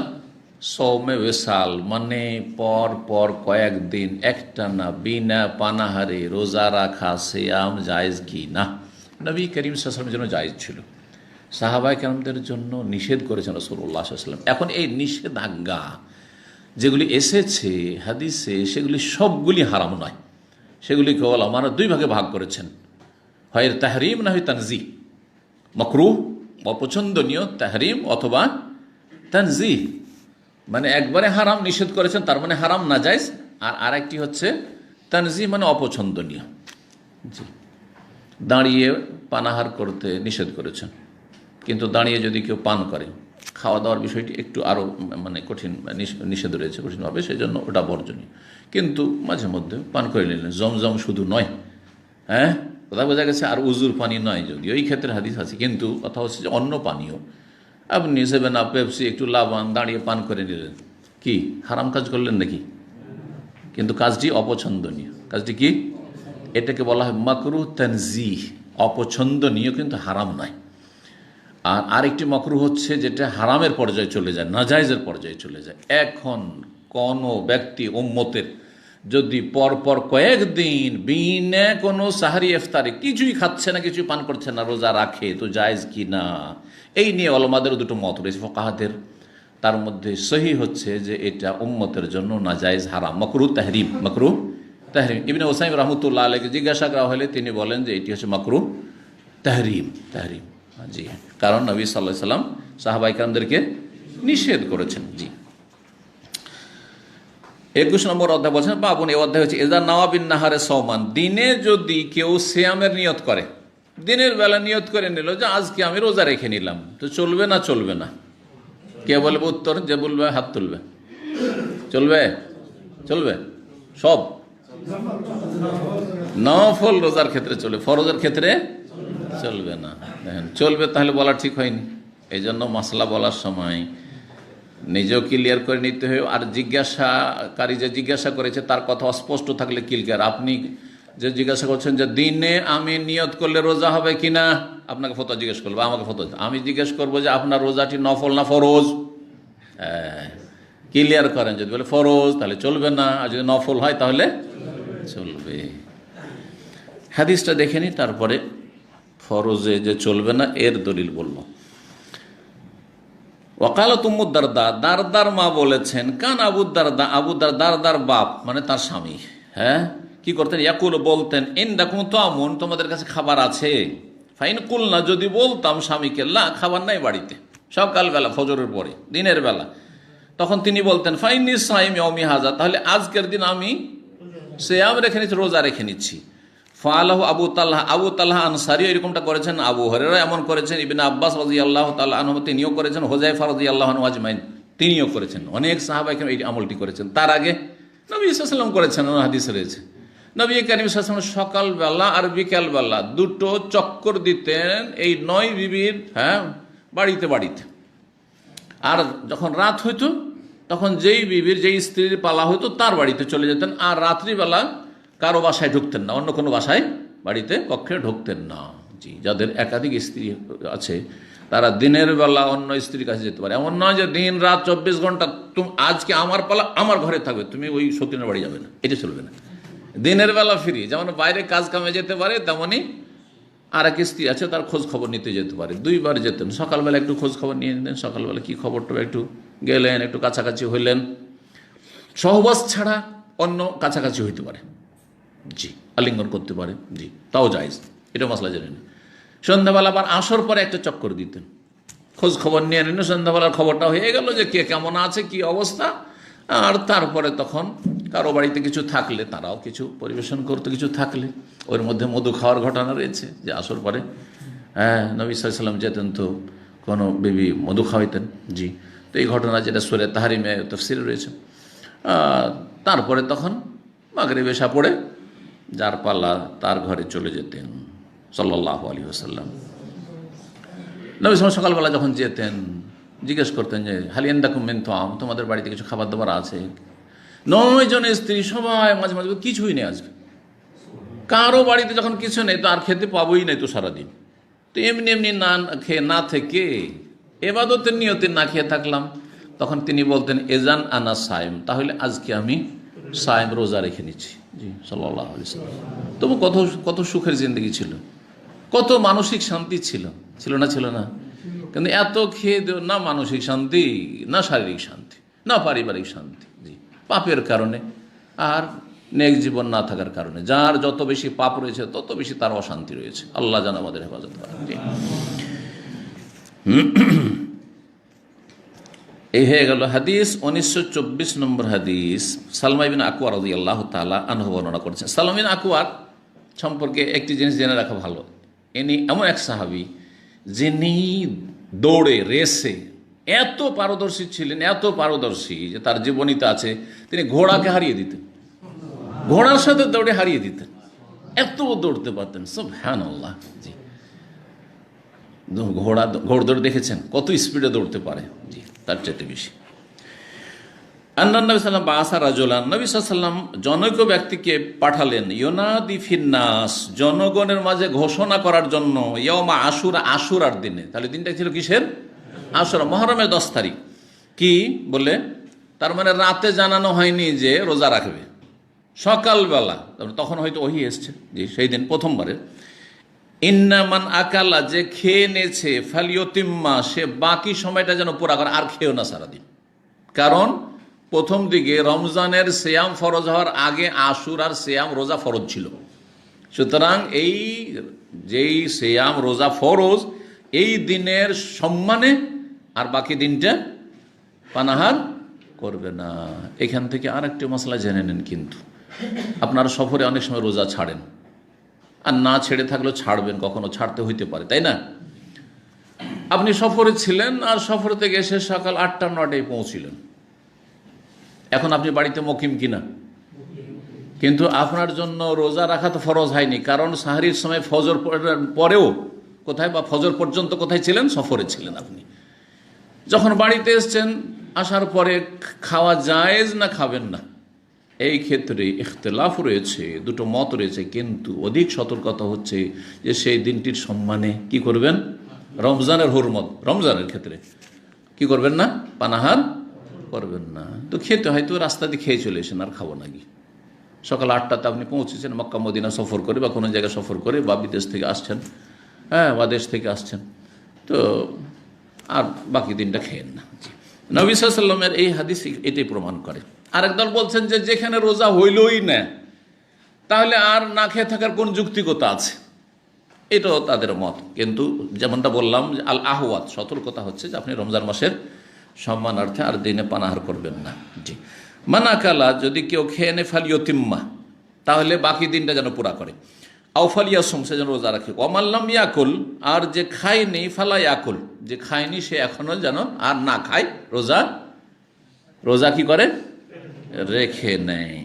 সৌমে ওয়েসাল, মানে পর পর কয়েকদিন একটানা বিনা পানাহারে রোজা রাখা, সিয়াম জায়েজ কি না? নবী করিম সাল্লাল্লাহু আলাইহি ওয়াসাল্লামের জন্য জায়েজ ছিল, সাহাবায়ে কেরামদের জন্য নিষেধ করেছেন রাসূলুল্লাহ সাল্লাল্লাহু আলাইহি ওয়াসাল্লাম। এখন এই নিষেধাজ্ঞা যেগুলি এসেছে হাদিসে, সেগুলি সবগুলি হারাম নয়, সেগুলিকে ওলামারা 2 ভাগে ভাগ করেছেন, হয় তাহরিম না হয় তানজিহ। মাকরুহ অপছন্দনীয় তাহরিম, অথবা তানজিহ মানে একবারে হারাম নিষেধ করেছেন, তার মানে হারাম না জায়েজ। আর আরেকটি হচ্ছে তানজিহ, মানে অপছন্দনীয়। জি, দাঁড়িয়ে পানাহার করতে নিষেধ করেছেন, কিন্তু দাঁড়িয়ে যদি কেউ পান করে, খাওয়া দাওয়ার বিষয়টি একটু আরও মানে কঠিন, নিষেধ রয়েছে কঠিনভাবে, সেই জন্য ওটা বর্জনীয়। কিন্তু মাঝে মধ্যে পান করে নিলেন, জমজম শুধু নয়, কথা বোঝা গেছে, আর উজুর পানি নয়, যদি ওই ক্ষেত্রে হাদিস আছে, কিন্তু কথা হচ্ছে যে অন্য পানীয়, আপনি 7 আপ, পেপসি, একটু লাবান দাঁড়িয়ে পান করে নিলেন, কি হারাম কাজ করলেন নাকি? কিন্তু কাজটি অপছন্দনীয়। কাজটি কি? এটাকে বলা হয় মাকরুহ তানজিহ, অপছন্দনীয় কিন্তু হারাম নয়। আর আরেকটি মাকরুহ হচ্ছে যেটা হারামের পর্যায়ে চলে যায়, নাজায়েজের পর্যায়ে চলে যায়। এখন কোনো ব্যক্তি উম্মতের যদি পরপর কয়েকদিন বিনা কোনো সাহারি ইফতারি কিছুই খাচ্ছে না, কিছুই পান করছে না, রোজা রাখে, তো জায়েজ কি না? এই নিয়ে ওলামাদের 2টো মত রয়েছে ফুকাহাদের। তার মধ্যে সহি হচ্ছে যে এটা উম্মতের জন্য নাজায়েজ, হারাম, মাকরুহ তাহরিম, মাকরুহ তাহরিম। ইবনে উসাইম রাহমাতুল্লাহ আলাইহি জিজ্ঞাসা করা হলে তিনি বলেন যে এটি হচ্ছে মাকরুহ তাহরিম, তাহরিম। জি, কারণ নবী সাল্লাল্লাহু আলাইহি সাল্লাম সাহাবায়ে কেরামদেরকে নিষেধ করেছেন। জি, 21 নম্বর অধ্যায় বলছেন, বাবুন, এই অধ্যায় হচ্ছে এজা নওয়াবিন নাহারে সওমান, দিনে যদি কেউ সিয়ামের নিয়ত করে, দিনের বেলা নিয়ত করে নিল যে আজকে আমি রোজা রেখে নিলাম, তো চলবে না চলবে না? কে বলবে উত্তর? যে বলবে হাত তুলবে। চলবে? চলবে সব? নফল রোজার ক্ষেত্রে চলবে, ফরজের ক্ষেত্রে চলবে না। দেখেন, চলবে তাহলে বলা ঠিক হয়নি। এই জন্য মাসলা বলার সময় নিজেও ক্লিয়ার করে নিতে হয়, আর জিজ্ঞাসাকারী যে জিজ্ঞাসা করেছে তার কথা অস্পষ্ট থাকলে ক্লিয়ার। আপনি যে জিজ্ঞাসা করছেন যে দিনে আমি নিয়ত করলে রোজা হবে কিনা, আপনাকে ফতোয়া জিজ্ঞেস করবো, আমাকে ফতোয়া, আমি জিজ্ঞেস করবো যে আপনার রোজাটি নফল না ফরজ, ক্লিয়ার করেন। যদি বলে ফরজ তাহলে চলবে না, আর যদি নফল হয় তাহলে চলবে। হাদিসটা দেখে নি, তারপরে ফরজে যে চলবে না এর দলিল বলবো। ওয়াকালাত উম্মু দারদা, দারদার মা বলেছেন, কান আবু দারদা, দারদার বাপ মানে তার স্বামী, কি করতেন? ইয়াকুল, বলতেন, ইনদাকুম তা'ামুন, তোমাদের কাছে খাবার আছে, ফাইন কুলনা, যদি বলতাম স্বামীকে লা খাবার নাই বাড়িতে সকালবেলা ফজরের পরে দিনের বেলা, তখন তিনি বলতেন ফাইনি সাইম ইয়াউমি হাজা, তাহলে আজকের দিন আমি সিয়াম রেখে নিচ্ছি, রোজা রেখে নিচ্ছি। ফালাহু আবু তালহা আনসারী এরকমটা করেছেন, আবু হুরায়রা এমন করেছেন, ইবনে আব্বাস রাদিয়াল্লাহু তাআলা আনহু তিনিও করেছেন, হুযায়ফা রাদিয়াল্লাহু আনহু আজমাইন তিনিও করেছেন, অনেক সাহাবা কেরাম এই আমলটি করেছেন। তার আগে নবী সাল্লাল্লাহু আলাইহি ওয়াসাল্লাম করেছেন, হাদিসে রয়েছে নবী করিম সাল্লাল্লাহু আলাইহি ওয়াসাল্লাম সকালবেলা আর বিকালবেলা দুটো চক্কর দিতেন এই 9 বিবির বাড়িতে বাড়িতে। আর যখন রাত হইতো তখন যেই বিবির যেই স্ত্রীর পালা হইতো তার বাড়িতে চলে যেতেন, আর রাত্রিবেলা কারো বাসায় ঢুকতেন না, অন্য কোনো বাসায় বাড়িতে কক্ষে ঢুকতেন না। জি, যাদের একাধিক স্ত্রী আছে তারা দিনের বেলা অন্য স্ত্রীর কাছে যেতে পারে, এমন নয় যে দিন রাত 24 ঘন্টা তুমি আজকে আমার পালা আমার ঘরে থাকবে, তুমি ওই সতীনের বাড়ি যাবে না, এটা চলবে না। দিনের বেলা ফ্রি, যেমন বাইরে কাজ কামে যেতে পারে, তেমনই আর এক স্ত্রী আছে তার খোঁজ খবর নিতে যেতে পারে। 2 বার যেতেন, সকালবেলা একটু খোঁজ খবর নিয়ে নিতেন, সকালবেলা কি খবরটা একটু গেলেন, একটু কাছাকাছি হইলেন, সহবাস ছাড়া অন্য কাছাকাছি হইতে পারে, জি, আলিঙ্গন করতে পারে, জি, তাও জায়েজ, এটা মশলা জানেন। সন্ধ্যাবেলা আবার আসর পরে একটা চক্কর দিতেন, খোঁজ খবর নিয়ে নিন, সন্ধ্যাবেলার খবরটা হয়ে গেল যে কে কেমন আছে, কি অবস্থা। আর তারপরে তখন কারো বাড়িতে কিছু থাকলে তারাও কিছু পরিবেশন করতো, কিছু থাকলে ওর মধ্যে মধু খাওয়ার ঘটনা রয়েছে যে আসর পরে নবী সাল্লাল্লাহু আলাইহি ওয়াসাল্লাম যেতেন তো কোনো বিবি মধু খাওয়াইতেন, জি। তো এই ঘটনা যেটা সূরা তাহরিমে তাফসীরে রয়েছে। তারপরে তখন মাগরিব এশা পড়ে যার পাল্লা তার ঘরে চলে যেতেন সাল্লাল্লাহু আলাইহি ওয়াসাল্লাম। নবী সাল্লাল্লাহু সকালবেলা যখন যেতেন জিজ্ঞেস করতেন যে হালিয়ান্দাকুম মিন তুআম, তোমাদের বাড়িতে কিছু খাবার দাবার আছে? 9 জন স্ত্রী সবাই মাঝে মাঝে কিছুই নেই আজকে, কারো বাড়িতে যখন কিছু নেই তো আর খেতে পাবোই নাই তো সারাদিন, তো এমনি এমনি না খেয়ে না থেকে এবাদতের নিয়তে না খেয়ে থাকলাম। তখন তিনি বলতেন এজান আনা সাইম, তাহলে আজকে আমি সাইম, রোজা রেখে নিচ্ছি, জি সাল্লাল্লাহু আলাইহি ওয়াসাল্লাম। তবু কত কত সুখের জিন্দগি ছিল, কত মানসিক শান্তি ছিল, ছিল না? ছিল না? কিন্তু এত খেয়ে না মানসিক শান্তি, না শারীরিক শান্তি, না পারিবারিক শান্তি, জি, পাপের কারণে আর নেক জীবন না থাকার কারণে। যার যত বেশি পাপ রয়েছে তত বেশি তার অশান্তি রয়েছে, আল্লাহ যেন আমাদের হেফাজত করেন। জি, এই হয়ে গেল হাদিস। 1924 নম্বর হাদিস সালমা ইবনে আকওয়া রাদিয়াল্লাহু তাআলা আনহু বর্ণনা করেছেন। সালমা ইবনে আকওয়া সম্পর্কে একটি জিনিস জেনে রাখা ভালো, ইনি এমন এক সাহাবী যিনি দৌড়ে রেসে এত পারদর্শী ছিলেন, এত পারদর্শী যে তার জীবনীতে আছে তিনি ঘোড়াকে হারিয়ে দিতেন, ঘোড়ার সাথে দৌড়ে হারিয়ে দিতেন, এত দৌড়তে পারতেন, সুবহানাল্লাহ। জি, ঘোড়দৌড় দেখেছেন কত স্পিডে দৌড়তে পারে, জি, তার চাইতে বেশি। আন্নান নবী সাল্লাল্লাহু আলাইহি ওয়াসাল্লাম রাজুলান, নবী সাল্লাল্লাহু আলাইহি ওয়াসাল্লাম জনৈক ব্যক্তিকে পাঠালেন, ইউনাদি ফিন্নাস, জনগণের মাঝে ঘোষণা করার জন্য, ইয়াউমা আশুরা, আশুরার দিনে। তাহলে দিনটা ছিল কিসের? আশুরা, মুহররমের 10 তারিখ। কি বলে? তার মানে রাতে জানানো হয়নি যে রোজা রাখবে, সকালবেলা, তখন হয়তো ওহী এসছে, জি, সেই দিন প্রথমবারে। ইন্না মান আকালা, যে খেয়ে নেছে, ফালিয়তিম্মা, সে বাকি সময়টা যেন পুরা করে, আর খেয়েও না সারাদিন। কারণ প্রথম দিকে রমজানের সিয়াম ফরজ হওয়ার আগে আশুরার সিয়াম রোজা ফরজ ছিল, সুতরাং এই যেই সিয়াম রোজা ফরজ এই দিনের সম্মানে আর বাকি দিনটা পানাহার করবে না। এখান থেকে আর একটি মশলা জেনে নেন, কিন্তু আপনারা সফরে অনেক সময় রোজা ছাড়েন, আর না ছেড়ে থাকলেও ছাড়বেন, কখনো ছাড়তে হইতে পারে, তাই না? আপনি সফরে ছিলেন আর সফর থেকে এসে সকাল 8টা-9টায় পৌঁছিলেন, এখন আপনি বাড়িতে মুকিম কিনা, কিন্তু আপনার জন্য রোজা রাখা তো ফরজ হয়নি, কারণ সাহরির সময় ফজর পরেও কোথায়, বা ফজর পর্যন্ত কোথায় ছিলেন? সফরে ছিলেন আপনি। যখন বাড়িতে এসছেন, আসার পরে খাওয়া জায়েজ না খাবেন না, এই ক্ষেত্রে ইখতিলাফ রয়েছে, দুটো মত রয়েছে, কিন্তু অধিক সতর্কতা হচ্ছে যে সেই দিনটির সম্মানে কি করবেন? রমজানের হুরমত, রমজানের ক্ষেত্রে কি করবেন না? পানাহার করবেন না। তো খেতে হয়তো রাস্তা দিয়ে খেয়ে চলে এসেন, আর খাবো না কি, সকাল 8টাতে আপনি পৌঁছেছেন মক্কা মদিনা সফর করে, বা কোনো জায়গায় সফর করে, বা বিদেশ থেকে আসছেন, বা দেশ থেকে আসছেন, তো আর বাকি দিনটা খেয়েন না। নবী সাল্লাল্লাহু আলাইহি ওয়াসাল্লামের এই হাদিস এটাই প্রমাণ করে। আরেক দল বলছেন যে যেখানে রোজা হইলই না, তাহলে আর না খেয়ে থাকার কোন যুক্তিকতা আছে? এটাও তাদের মত। কিন্তু যেমনটা বললাম যে আল আহওয়াত, সতর্কতা হচ্ছে যে আপনি রমজান মাসের সম্মানার্থে আর দিনে পানাহার করবেন না। জি, মানাকালা, যদি কেউ খেয়ে নে ফালিয়তিম্মা, তাহলে বাকি দিনটা যেন পুরা করে। আউফালিয়াসুম, সে যেন রোজা রাখে। অমাল্লাম ইয়াকুল, আর যে খায়নি ফালা ইয়াকুল, যে খায়নি সে এখনো যেন আর না খায়, রোজা কি করে, রেখে নেই।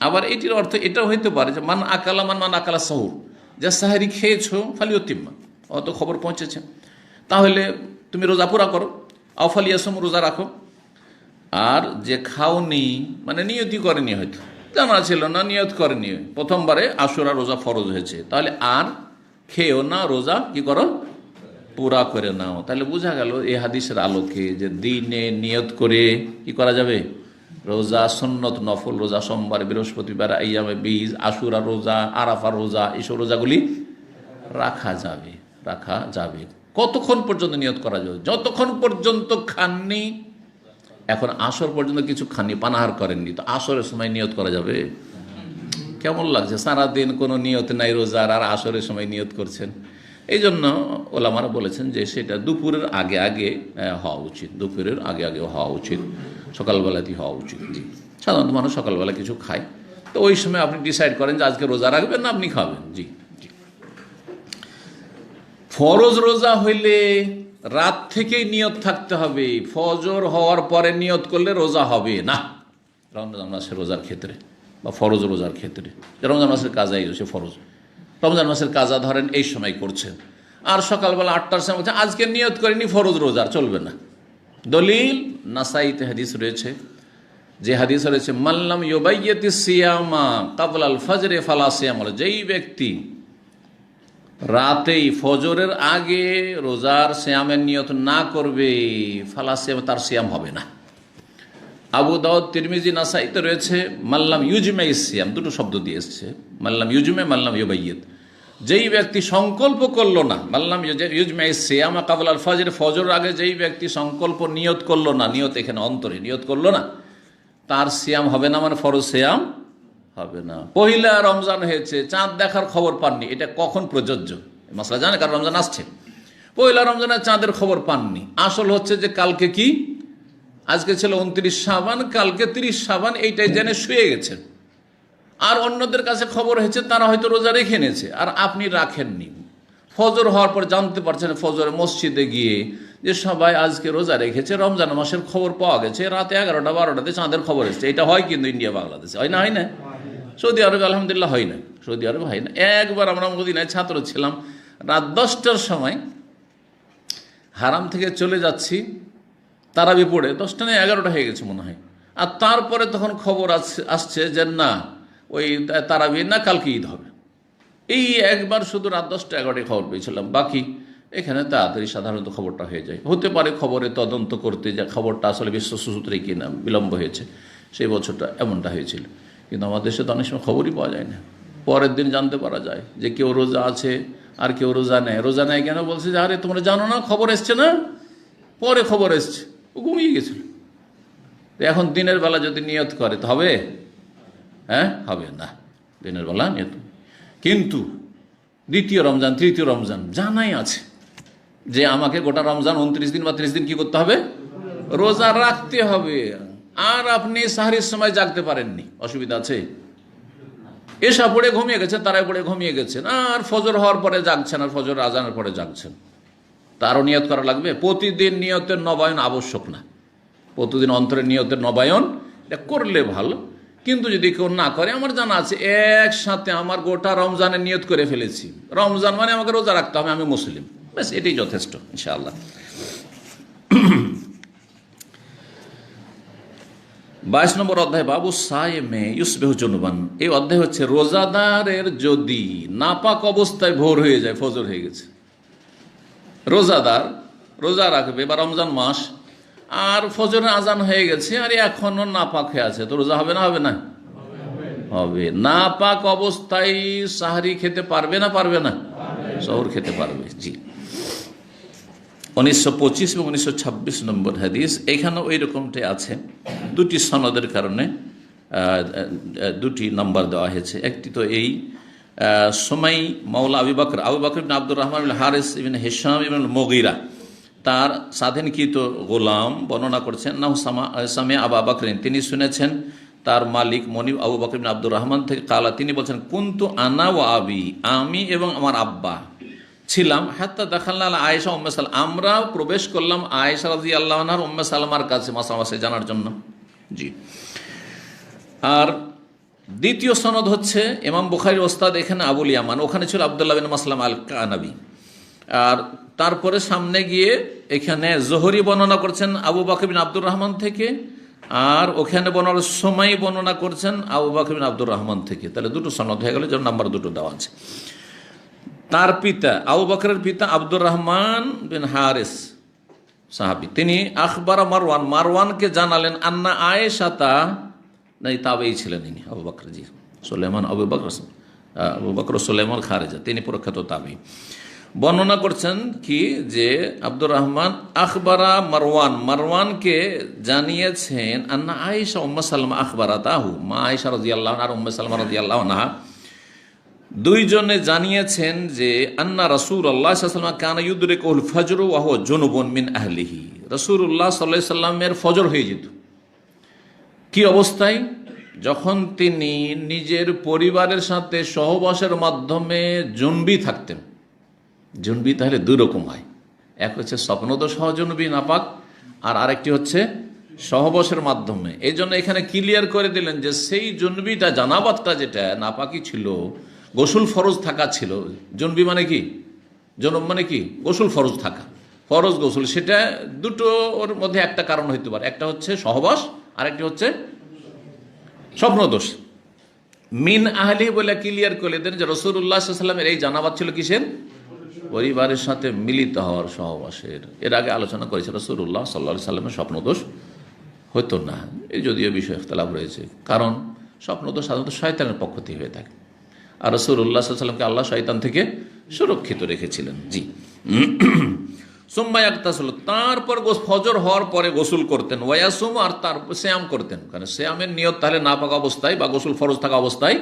আবার এটির অর্থ এটাও হইতে পারে যে মান আকালা সাহুর, যে সাহারি খেয়েছো ফালিয়তিম্মা, অত খবর পৌঁছেছে, তাহলে তুমি রোজা পুরা করো। আউফালিয়াসুম, রোজা রাখো। আর যে খাওনি, মানে নিয়তি করেনি, হয়তো জানা ছিল না, নিয়ত করেনি, প্রথমবারে আশুরা রোজা ফরজ হয়েছে, তাহলে আর খেয়েও না, রোজা কি করো, পুরা করে নাও। তাহলে বোঝা গেল এই হাদিসের আলোকে যে দিনে নিয়ত করে কি করা যাবে, রোজা, সুন্নত নফল রোজা, সোমবার, বৃহস্পতিবার, আইয়ামে বীজ, আশুরা রোজা, আরাফা রোজা, এইসব রোজাগুলি রাখা যাবে। কতক্ষণ পর্যন্ত নিয়ত করা যাবে? যতক্ষণ পর্যন্ত খাননি। এখন আসর পর্যন্ত কিছু খাননি, পানাহার করেননি, তো আসরের সময় নিয়ত করা যাবে? কেমন লাগছে? সারাদিন কোনো নিয়ত নাই রোজার, আর আসরের সময় নিয়ত করছেন। এই জন্য ওলামারা বলেছেন যে সেটা দুপুরের আগে হওয়া উচিত, হওয়া উচিত, সকালবেলাতেই হওয়া উচিত। জি, সাধারণত মানুষ সকালবেলা কিছু খায়, তো ওই সময় আপনি ডিসাইড করেন যে আজকে রোজা রাখবেন না আপনি খাবেন। জি। ফরজ রোজা হইলে রাত থেকেই নিয়ত থাকতে হবে, ফজর হওয়ার পরে নিয়ত করলে রোজা হবে না। রমজান মাসের রোজার ক্ষেত্রে বা ফরজ রোজার ক্ষেত্রে, রমজান মাসের কাজাই হচ্ছে ফরজ, রমজান মাসের কাজা ধরেন এই সময় করছেন, আর সকালবেলা 8টার সময় বলছেন আজকে নিয়ত করেনি ফরজ রোজার, চলবে না। দলিল নাসাইতে হাদিস রয়েছে, যে হাদিস রয়েছে মাল্লাম ইউবাইয়াতি সিয়ামা কাবলাল ফজরে ফালা সিয়াম, যেই ব্যক্তি রাতেই ফজরের আগে রোজার সিয়ামের নিয়ত না করবে, ফালা সিয়াম, তার সিয়াম হবে না। আবু দাউদ, তিরমিজি, নাসাইতে রয়েছে মাল্লাম ইউজমে সিয়াম, দুটো শব্দ দিয়ে এসছে, মাল্লাম ইউজমে, মাল্লাম ইউবাইয়াত। যেই ব্যক্তি সংকল্প করলো না, মাল্লাম ইউজমে সিয়াম কাবলাল ফজর, ফজর আগে যেই ব্যক্তি সংকল্প নিয়ত করলো না, নিয়ত এখানে অন্তরে নিয়ত করলো না, তার সিয়াম হবে না, মানে ফরজ সিয়াম হবে না। পহিলা রমজান হয়েছে, চাঁদ দেখার খবর পাননি, এটা কখন প্রযোজ্য মাসলা জানে? কারণ রমজান আসছে, পহিলা রমজানের চাঁদের খবর পাননি, আসল হচ্ছে যে কালকে কি, আজকে ছিল 29 শাবান, কালকে 30 শাবান, এইটাই জেনে শুয়ে গেছেন। আর অন্যদের কাছে খবর হয়েছে তারা হয়তো রোজা রেখে নিয়েছে, আর আপনি রাখেননি। ফজর হওয়ার পর জানতে পারছেন ফজরে মসজিদে গিয়ে যে সবাই আজকে রোজা রেখেছে, রমজান মাসের খবর পাওয়া গেছে, রাতে 11টা 12টাতে চাঁদের খবর এসেছে। এটা হয় কিন্তু ইন্ডিয়া বাংলাদেশে হয় না? সৌদি আরবে আলহামদুলিল্লাহ হয় না, সৌদি আরবে হয় না। একবার আমরা মদিনায় ছাত্র ছিলাম, রাত 10টার সময় হারাম থেকে চলে যাচ্ছি, তারাবি পড়ে 10টা না 11টা হয়ে গেছে মনে হয়, আর তারপরে তখন খবর আসছে যে না, ওই তারাবি না, কালকে ঈদ হবে। এই একবার শুধু রাত 10টা 11টায় খবর পেয়েছিলাম, বাকি এখানে তাড়াতাড়ি সাধারণত খবরটা হয়ে যায়। হতে পারে খবরে তদন্ত করতে যে খবরটা আসলে বিশ্বসূত্রে কিনা বিলম্ব হয়েছে, সেই বছরটা এমনটা হয়েছিল। কিন্তু আমাদের দেশে তো অনেক সময় খবরই পাওয়া যায় না, পরের দিন জানতে পারা যায় যে কেউ রোজা আছে আর কেউ রোজা নেয়। রোজা নেয় কেন? বলছে যে আরে তোমরা জানো না, খবর এসছে না, পরে খবর এসছে, ও ঘুমিয়ে গেছিল। এখন দিনের বেলা যদি নিয়ত করে তো হবে? হবে না, দিনের বেলা নিয়ত। কিন্তু দ্বিতীয় রমজান, তৃতীয় রমজান জানাই আছে যে আমাকে গোটা রমজান 29 দিন বা 30 দিন কি করতে হবে, রোজা রাখতে হবে। আর আপনি সাহরির সময় জাগতে পারেননি, অসুবিধা আছে? এসা পড়ে ঘুমিয়ে গেছেন, তারাই পড়ে ঘুমিয়ে গেছেন, আর ফজর হওয়ার পরে জাগছেন, আর ফজর আজানের পরে জাগছেন, তারও নিয়ত করা লাগবে। প্রতিদিন নিয়তের নবায়ন আবশ্যক না, প্রতিদিন অন্তরের নিয়তের নবায়ন এটা করলে ভালো। কিন্তু যদি কেউ না করে, আমার জানা আছে একসাথে আমার গোটা রমজানের নিয়ত করে ফেলেছি, রমজান মানে আমাকে রোজা রাখতে হবে, আমি মুসলিম, ব্যাস এটাই যথেষ্ট ইনশাআল্লাহ। 22 নম্বর অধ্যায়, বাবু সায়েমে ইউসবিহু জুনুবান। এই অধ্যায় হচ্ছে রোজাদারের যদি নাপাক অবস্থায় ভোর হয়ে যায়, ফজর হয়ে গেছে, রোজাদার রোজা রাখবে বা রমজান মাস, আর ফজরের আজান হয়ে গেছে আর এখনো নাপাক হয়ে আছে, তো রোজা হবে না? হবে। নাপাক অবস্থায় সাহারি খেতে পারবে না? সহর খেতে পারবে। জি, 1925 এবং 1926 নম্বর হাদিস, এখানেও ওই রকমটাই আছে। দুটি সনদের কারণে দুটি নাম্বার দেওয়া হয়েছে। একটি তো এই সুমাই মাওলা আবু বকর ইবনে আব্দুর রহমান ইবনে হারিস ইবনে হিশাম ইবনে মুগীরা তার স্বাধীনকৃত গোলাম বর্ণনা করছেন না সামে আবু বকরিন, তিনি শুনেছেন তার মালিক মনিব আবু বকর ইবনে আব্দুর রহমান থেকে কালা, তিনি বলছেন কুনতু আনা ওয়া আবি, আমি এবং আমার আব্বা ছিলাম, হাত্তা দাখালনা আলা আয়েশা উম্মে সালামা, আমরা প্রবেশ করলাম আয়েশা রাদিয়াল্লাহু আনহার উম্মে সালামার কাছে মাসামাসে জানার জন্য। জি। আর দ্বিতীয় সনদ হচ্ছে ইমাম বুখারীর ওস্তাদ এখানে আবুল ইয়ামান, ওখানে ছিল আব্দুল্লাহ বিন মাসলাম আল কানাবি। আর তারপরে সামনে গিয়ে এখানে জোহরি বর্ণনা করছেন আবু বকর বিন আব্দুর রহমান থেকে, আর ওখানে সময় বর্ণনা করছেন আবু বকর বিন আব্দুর রহমান থেকে। তাহলে দুটো সনদ হয়ে গেল, যেমন নাম্বার দুটো দেওয়া আছে। তার পিতা আবু বকরের পিতা আব্দুর রহমান বিন হারিস সাহাবী, তিনি আখবারা মারওয়ান, মারওয়ানকে জানালেন আন্না আয়েশাতা, নাই তাবেই ছিলেন ইনি আবু বকর, জি সুলাইমান আবু বকর সুলাইমান খারেজা, তিনি প্রখ্যাত তাবেই। বর্ণনা করছেন কি যে আব্দুর রহমান আখবারা মারওয়ান, মারওয়ানকে জানিয়েছেন আন্না আয়েশা উম্মে সালমা আখবারা তাহু, মা আয়েশা রাদিয়াল্লাহু আনহা আর উম্মে সালমা রাদিয়াল্লাহু আনহা দুইজনে জানিয়েছেন যে আন্না রাসূলুল্লাহ সাল্লাল্লাহু আলাইহি ওয়াসাল্লাম কানা ইউদরিকুল ফজর ওয়া হুয়া জুনুবুন মিন আহলিহি, রাসূলুল্লাহ সাল্লাল্লাহু আলাইহি ওয়াসাল্লামের ফজর হয়ে যেত কি অবস্থায়, যখন তিনি নিজের পরিবারের সাথে সহবাসের মাধ্যমে জুনবি থাকতেন। জুনবি তাহলে দুই রকম হয়, এক হচ্ছে স্বপ্নদোষ হওয়া জুনবি নাপাক, আর আরেকটি হচ্ছে সহবাসের মাধ্যমে। এই জন্য এখানে ক্লিয়ার করে দিলেন যে সেই জুনবিটা, জানাবাতটা যেটা নাপাকি ছিল, গোসল ফরজ থাকা ছিল। জুনবি মানে কি, জনব মানে কি, গোসল ফরজ থাকা, ফরজ গোসল, সেটা দুটো ওর মধ্যে একটা কারণ হইতে পারে, একটা হচ্ছে সহবাস আর একটি হচ্ছে স্বপ্নদোষ। মিন আহলি বলে ক্লিয়ার করে দেন যে রাসূলুল্লাহ সাল্লাল্লাহু আলাইহি ওয়াসাল্লামের এই জানাবাত ছিল কিসের, পরিবারের সাথে মিলিত হওয়ার, সহবাসের। এর আগে আলোচনা করেছে রাসূলুল্লাহ সাল্লাল্লাহু আলাইহি ওয়াসাল্লামের স্বপ্নদোষ হতো না, এই যদিও বিষয়ে ইখতিলাফ রয়েছে, কারণ স্বপ্নদোষ সাধারণত শয়তানের পক্ষ থেকে হয়ে থাকে, আর রাসূলুল্লাহ সাল্লাল্লাহু আলাইহি ওয়াসাল্লামকে আল্লাহ শয়তান থেকে সুরক্ষিত রেখেছিলেন। জি। সুম্মা ইয়াগতাসিল, তারপর ফজর হওয়ার পরে গোসল করতেন, ওয়ায়াসুম, আর তারপর সিয়াম করতেন, কারণ সিয়ামের নিয়ত তাহলে নাপাক অবস্থায় বা গোসল ফরজ থাকা অবস্থায়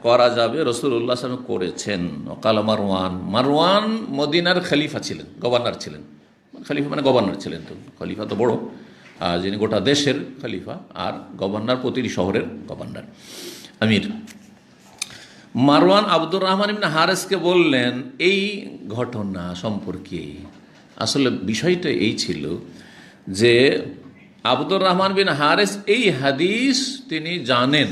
করা যাবে। রাসূলুল্লাহ সাল্লাল্লাহু আলাইহি ওয়াসাল্লাম করেছেন। ওয়াকাল মারওয়ান, মারওয়ান মদিনার খলিফা ছিলেন, গভর্নর ছিলেন, খলিফা মানে গভর্নর ছিলেন, তো খলিফা তো বড়, যিনি গোটা দেশের খলিফা, আর গভর্নর প্রতিটি শহরের গভর্নর, আমির। মারওয়ান আব্দুর রহমান ইবনে হারিসকে বললেন এই ঘটনা সম্পর্কে। আসলে বিষয়টা এই ছিল যে আব্দুর রহমান বিন হারিস এই হাদিস তিনি জানেন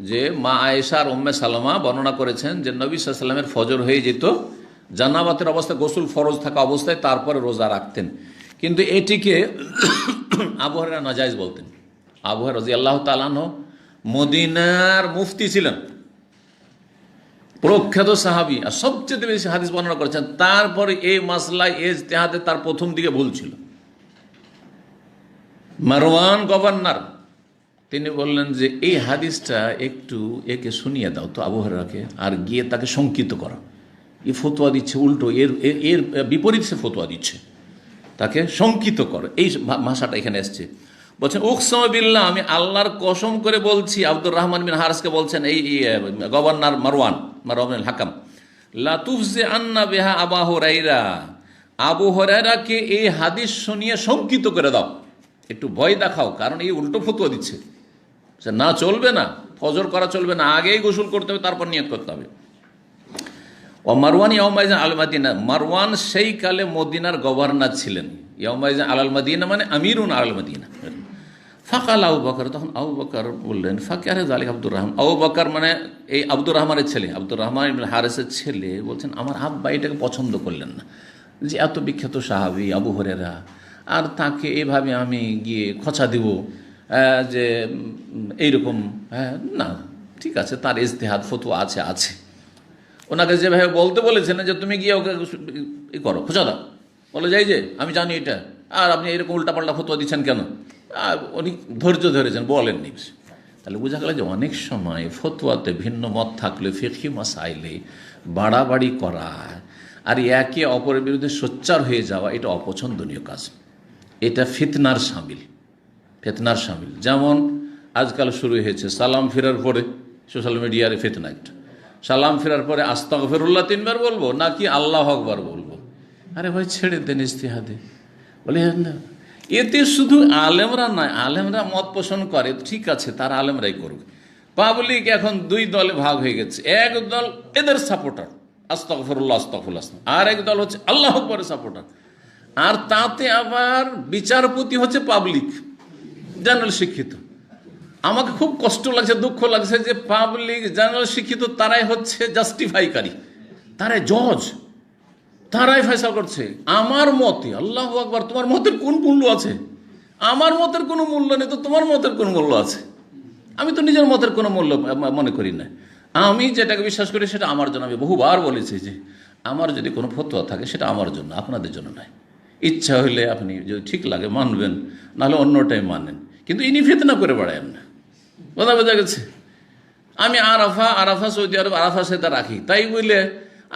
যে মা আয়েশা আর উম্মে সালামা বর্ণনা করেছেন যে নবী সাল্লাল্লাহু আলাইহি ওয়াসাল্লামের ফজর হয়ে যেত জানাবাতের অবস্থায়, গোসল ফরজ থাকা অবস্থায়, তারপরে রোজা রাখতেন। কিন্তু এটিকে আবু হুরায়রা নাজায়েজ বলতেন। আবু হুরায়রা রাদিয়াল্লাহু তাআলা আনহু মদিনার মুফতি ছিলেন, প্রখ্যাত সাহাবী, আর সবচেয়ে বেশি হাদিস বর্ণনা করেছেন। তারপরে এই মাসলায় ইজতিহাদে তার প্রথম দিকে ভুল ছিল। মারওয়ান গভর্নর, তিনি বললেন যে এই হাদিসটা একটু একে শুনিয়ে দাও তো আবু হুরায়রাকে, আর গিয়ে তাকে শঙ্কিত করো, এ ফতোয়া দিচ্ছে উল্টো, এর বিপরীত সে ফতোয়া দিচ্ছে, তাকে শঙ্কিত করো। এই ভাষাটা এখানে এসছে। বলছেন উকসাম বিল্লাহ, আমি আল্লাহর কসম করে বলছি, আব্দুর রহমান বিন হারিসকে বলছেন এই গভর্নর মারওয়ান আল হাকাম, লা তুফজি আন্না বিহা আবু হুরায়রা, আবু হুরায়রাকে এই হাদিস শুনিয়ে শঙ্কিত করে দাও, একটু ভয় দেখাও, কারণ এই উল্টো ফতোয়া দিচ্ছে। না, চলবে না, ফজর করা চলবে না, আগেই গোসল করতে হবে, তারপর নিয়ত করতে হবে। ও মারওয়ান ইয়াউমাইজিন আল মাদিনা, মারওয়ান সেই কালে মদিনার গভর্নর ছিলেন। ইয়াউমাইজিন আল মাদিনা মানে আমিরুন আল মাদিনা। ফাকাল আবু বকর, তখন আবু বকর বললেন ফাকিয়ারে জালিক আব্দুর রহমান, আবু বকর মানে এই আব্দুর রহমানের ছেলে, আব্দুর রহমান ইবনে হারিসের ছেলে, বলছেন আমার আব্বা এটাকে পছন্দ করলেন না, যে এত বিখ্যাত সাহাবী আবু হুরায়রা, আর তাকে এভাবে আমি গিয়ে খোঁচা দিব যে এইরকম, না ঠিক আছে, তার ইজতিহাদ ফতোয়া আছে, ওনাকে যেভাবে বলতে বলেছেন যে তুমি গিয়ে ওকে করো, খোঁচা দাও, বলে যাই যে আমি জানি এটা, আর আপনি এরকম উল্টাপাল্টা ফতোয়া দিচ্ছেন কেন। উনি ধৈর্য ধরেছেন, বলেননি। তাহলে বোঝা গেল যে অনেক সময় ফতোয়াতে ভিন্ন মত থাকলে ফিকহি মাসাইলে বাড়াবাড়ি করা আর একে অপরের বিরুদ্ধে সোচ্চার হয়ে যাওয়া, এটা অপছন্দনীয় কাজ, এটা ফিতনার শামিল। যেমন আজকাল শুরু হয়েছে সালাম ফেরার পরে সোশ্যাল মিডিয়ার ফিতনা, একটা সালাম ফেরার পরে আস্তাগফিরুল্লাহ 3 বার বলবো নাকি আল্লাহু আকবার বলবো? আরে ভাই ছেড়ে দেন ইজতিহাদে। বলে না, এতে শুধু আলেমরা নয়, আলেমরা মত পোষণ করে, ঠিক আছে, তার আলেমরাই করবে। পাবলিক এখন 2 দলে ভাগ হয়ে গেছে। এক দল এদের সাপোর্টার, আস্তাগফিরুল্লাহ আস্তাগফিরুল্লাহ, আর এক দল হচ্ছে আল্লাহু আকবারের সাপোর্টার। আর তাতে আবার বিচারপতি হচ্ছে পাবলিক, জেনারেল শিক্ষিত। আমাকে খুব কষ্ট লাগছে, দুঃখ লাগছে যে পাবলিক জেনারেল শিক্ষিত তারাই হচ্ছে জাস্টিফাইকারী, তারাই জজ, তারাই ফয়সালা করছে। আমার মতে, আল্লাহু আকবার, তোমার মতের কোন মূল্য আছে? আমার মতের কোনো মূল্য নেই তো তোমার মতের কোন মূল্য আছে? আমি তো নিজের মতের কোনো মূল্য মনে করি না। আমি যেটাকে বিশ্বাস করি সেটা আমার জন্য। আমি বহুবার বলেছি যে আমার যদি কোনো ফতোয়া থাকে সেটা আমার জন্য, আপনাদের জন্য নয়। ইচ্ছা হইলে আপনি যদি ঠিক লাগে মানবেন, নাহলে অন্যটাই মানেন, কিন্তু ইনি ফিতনা করে বেড়ায়েন না। কথা বোঝা গেছে? আমি আরাফা সৌদি আরব আরাফার সাথে রাখি, তাই বলে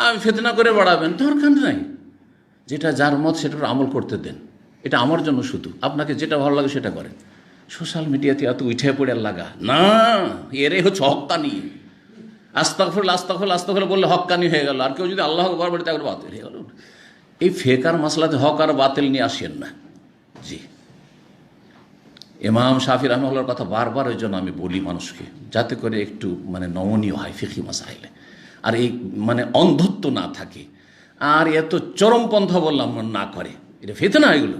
আমি ফিতনা করে বাড়াবেন দরকার নাই। যেটা যার মত সেটার আমল করতে দেন, এটা আমার জন্য শুধু। আপনাকে যেটা ভালো লাগে সেটা করেন। সোশ্যাল মিডিয়াতে এত উঠে পড়ে লাগা না, এরে হচ্ছে হক্কানি। আস্তাগফিরুল্লাহ আস্তাগফিরুল্লাহ আস্তাগফিরুল্লাহ বললে হক্কানি হয়ে গেল। আর কেউ যদি আল্লাহ আকবার বলে তাহলে বাতিল হয়ে গেল। এই ফেকার মাসলাতে হক আর বাতিল নিয়ে আসেন না। জি, ইমাম শাফি রাহমাহুল্লাহর কথা বারবার ওই জন্য আমি বলি মানুষকে, যাতে করে একটু নমনীয় হয় ফিকহি মাসাইলে, আর এই অন্ধত্ব না থাকে, আর এত চরমপন্থা বললাম না করে। এটা ফিতনা এগুলো।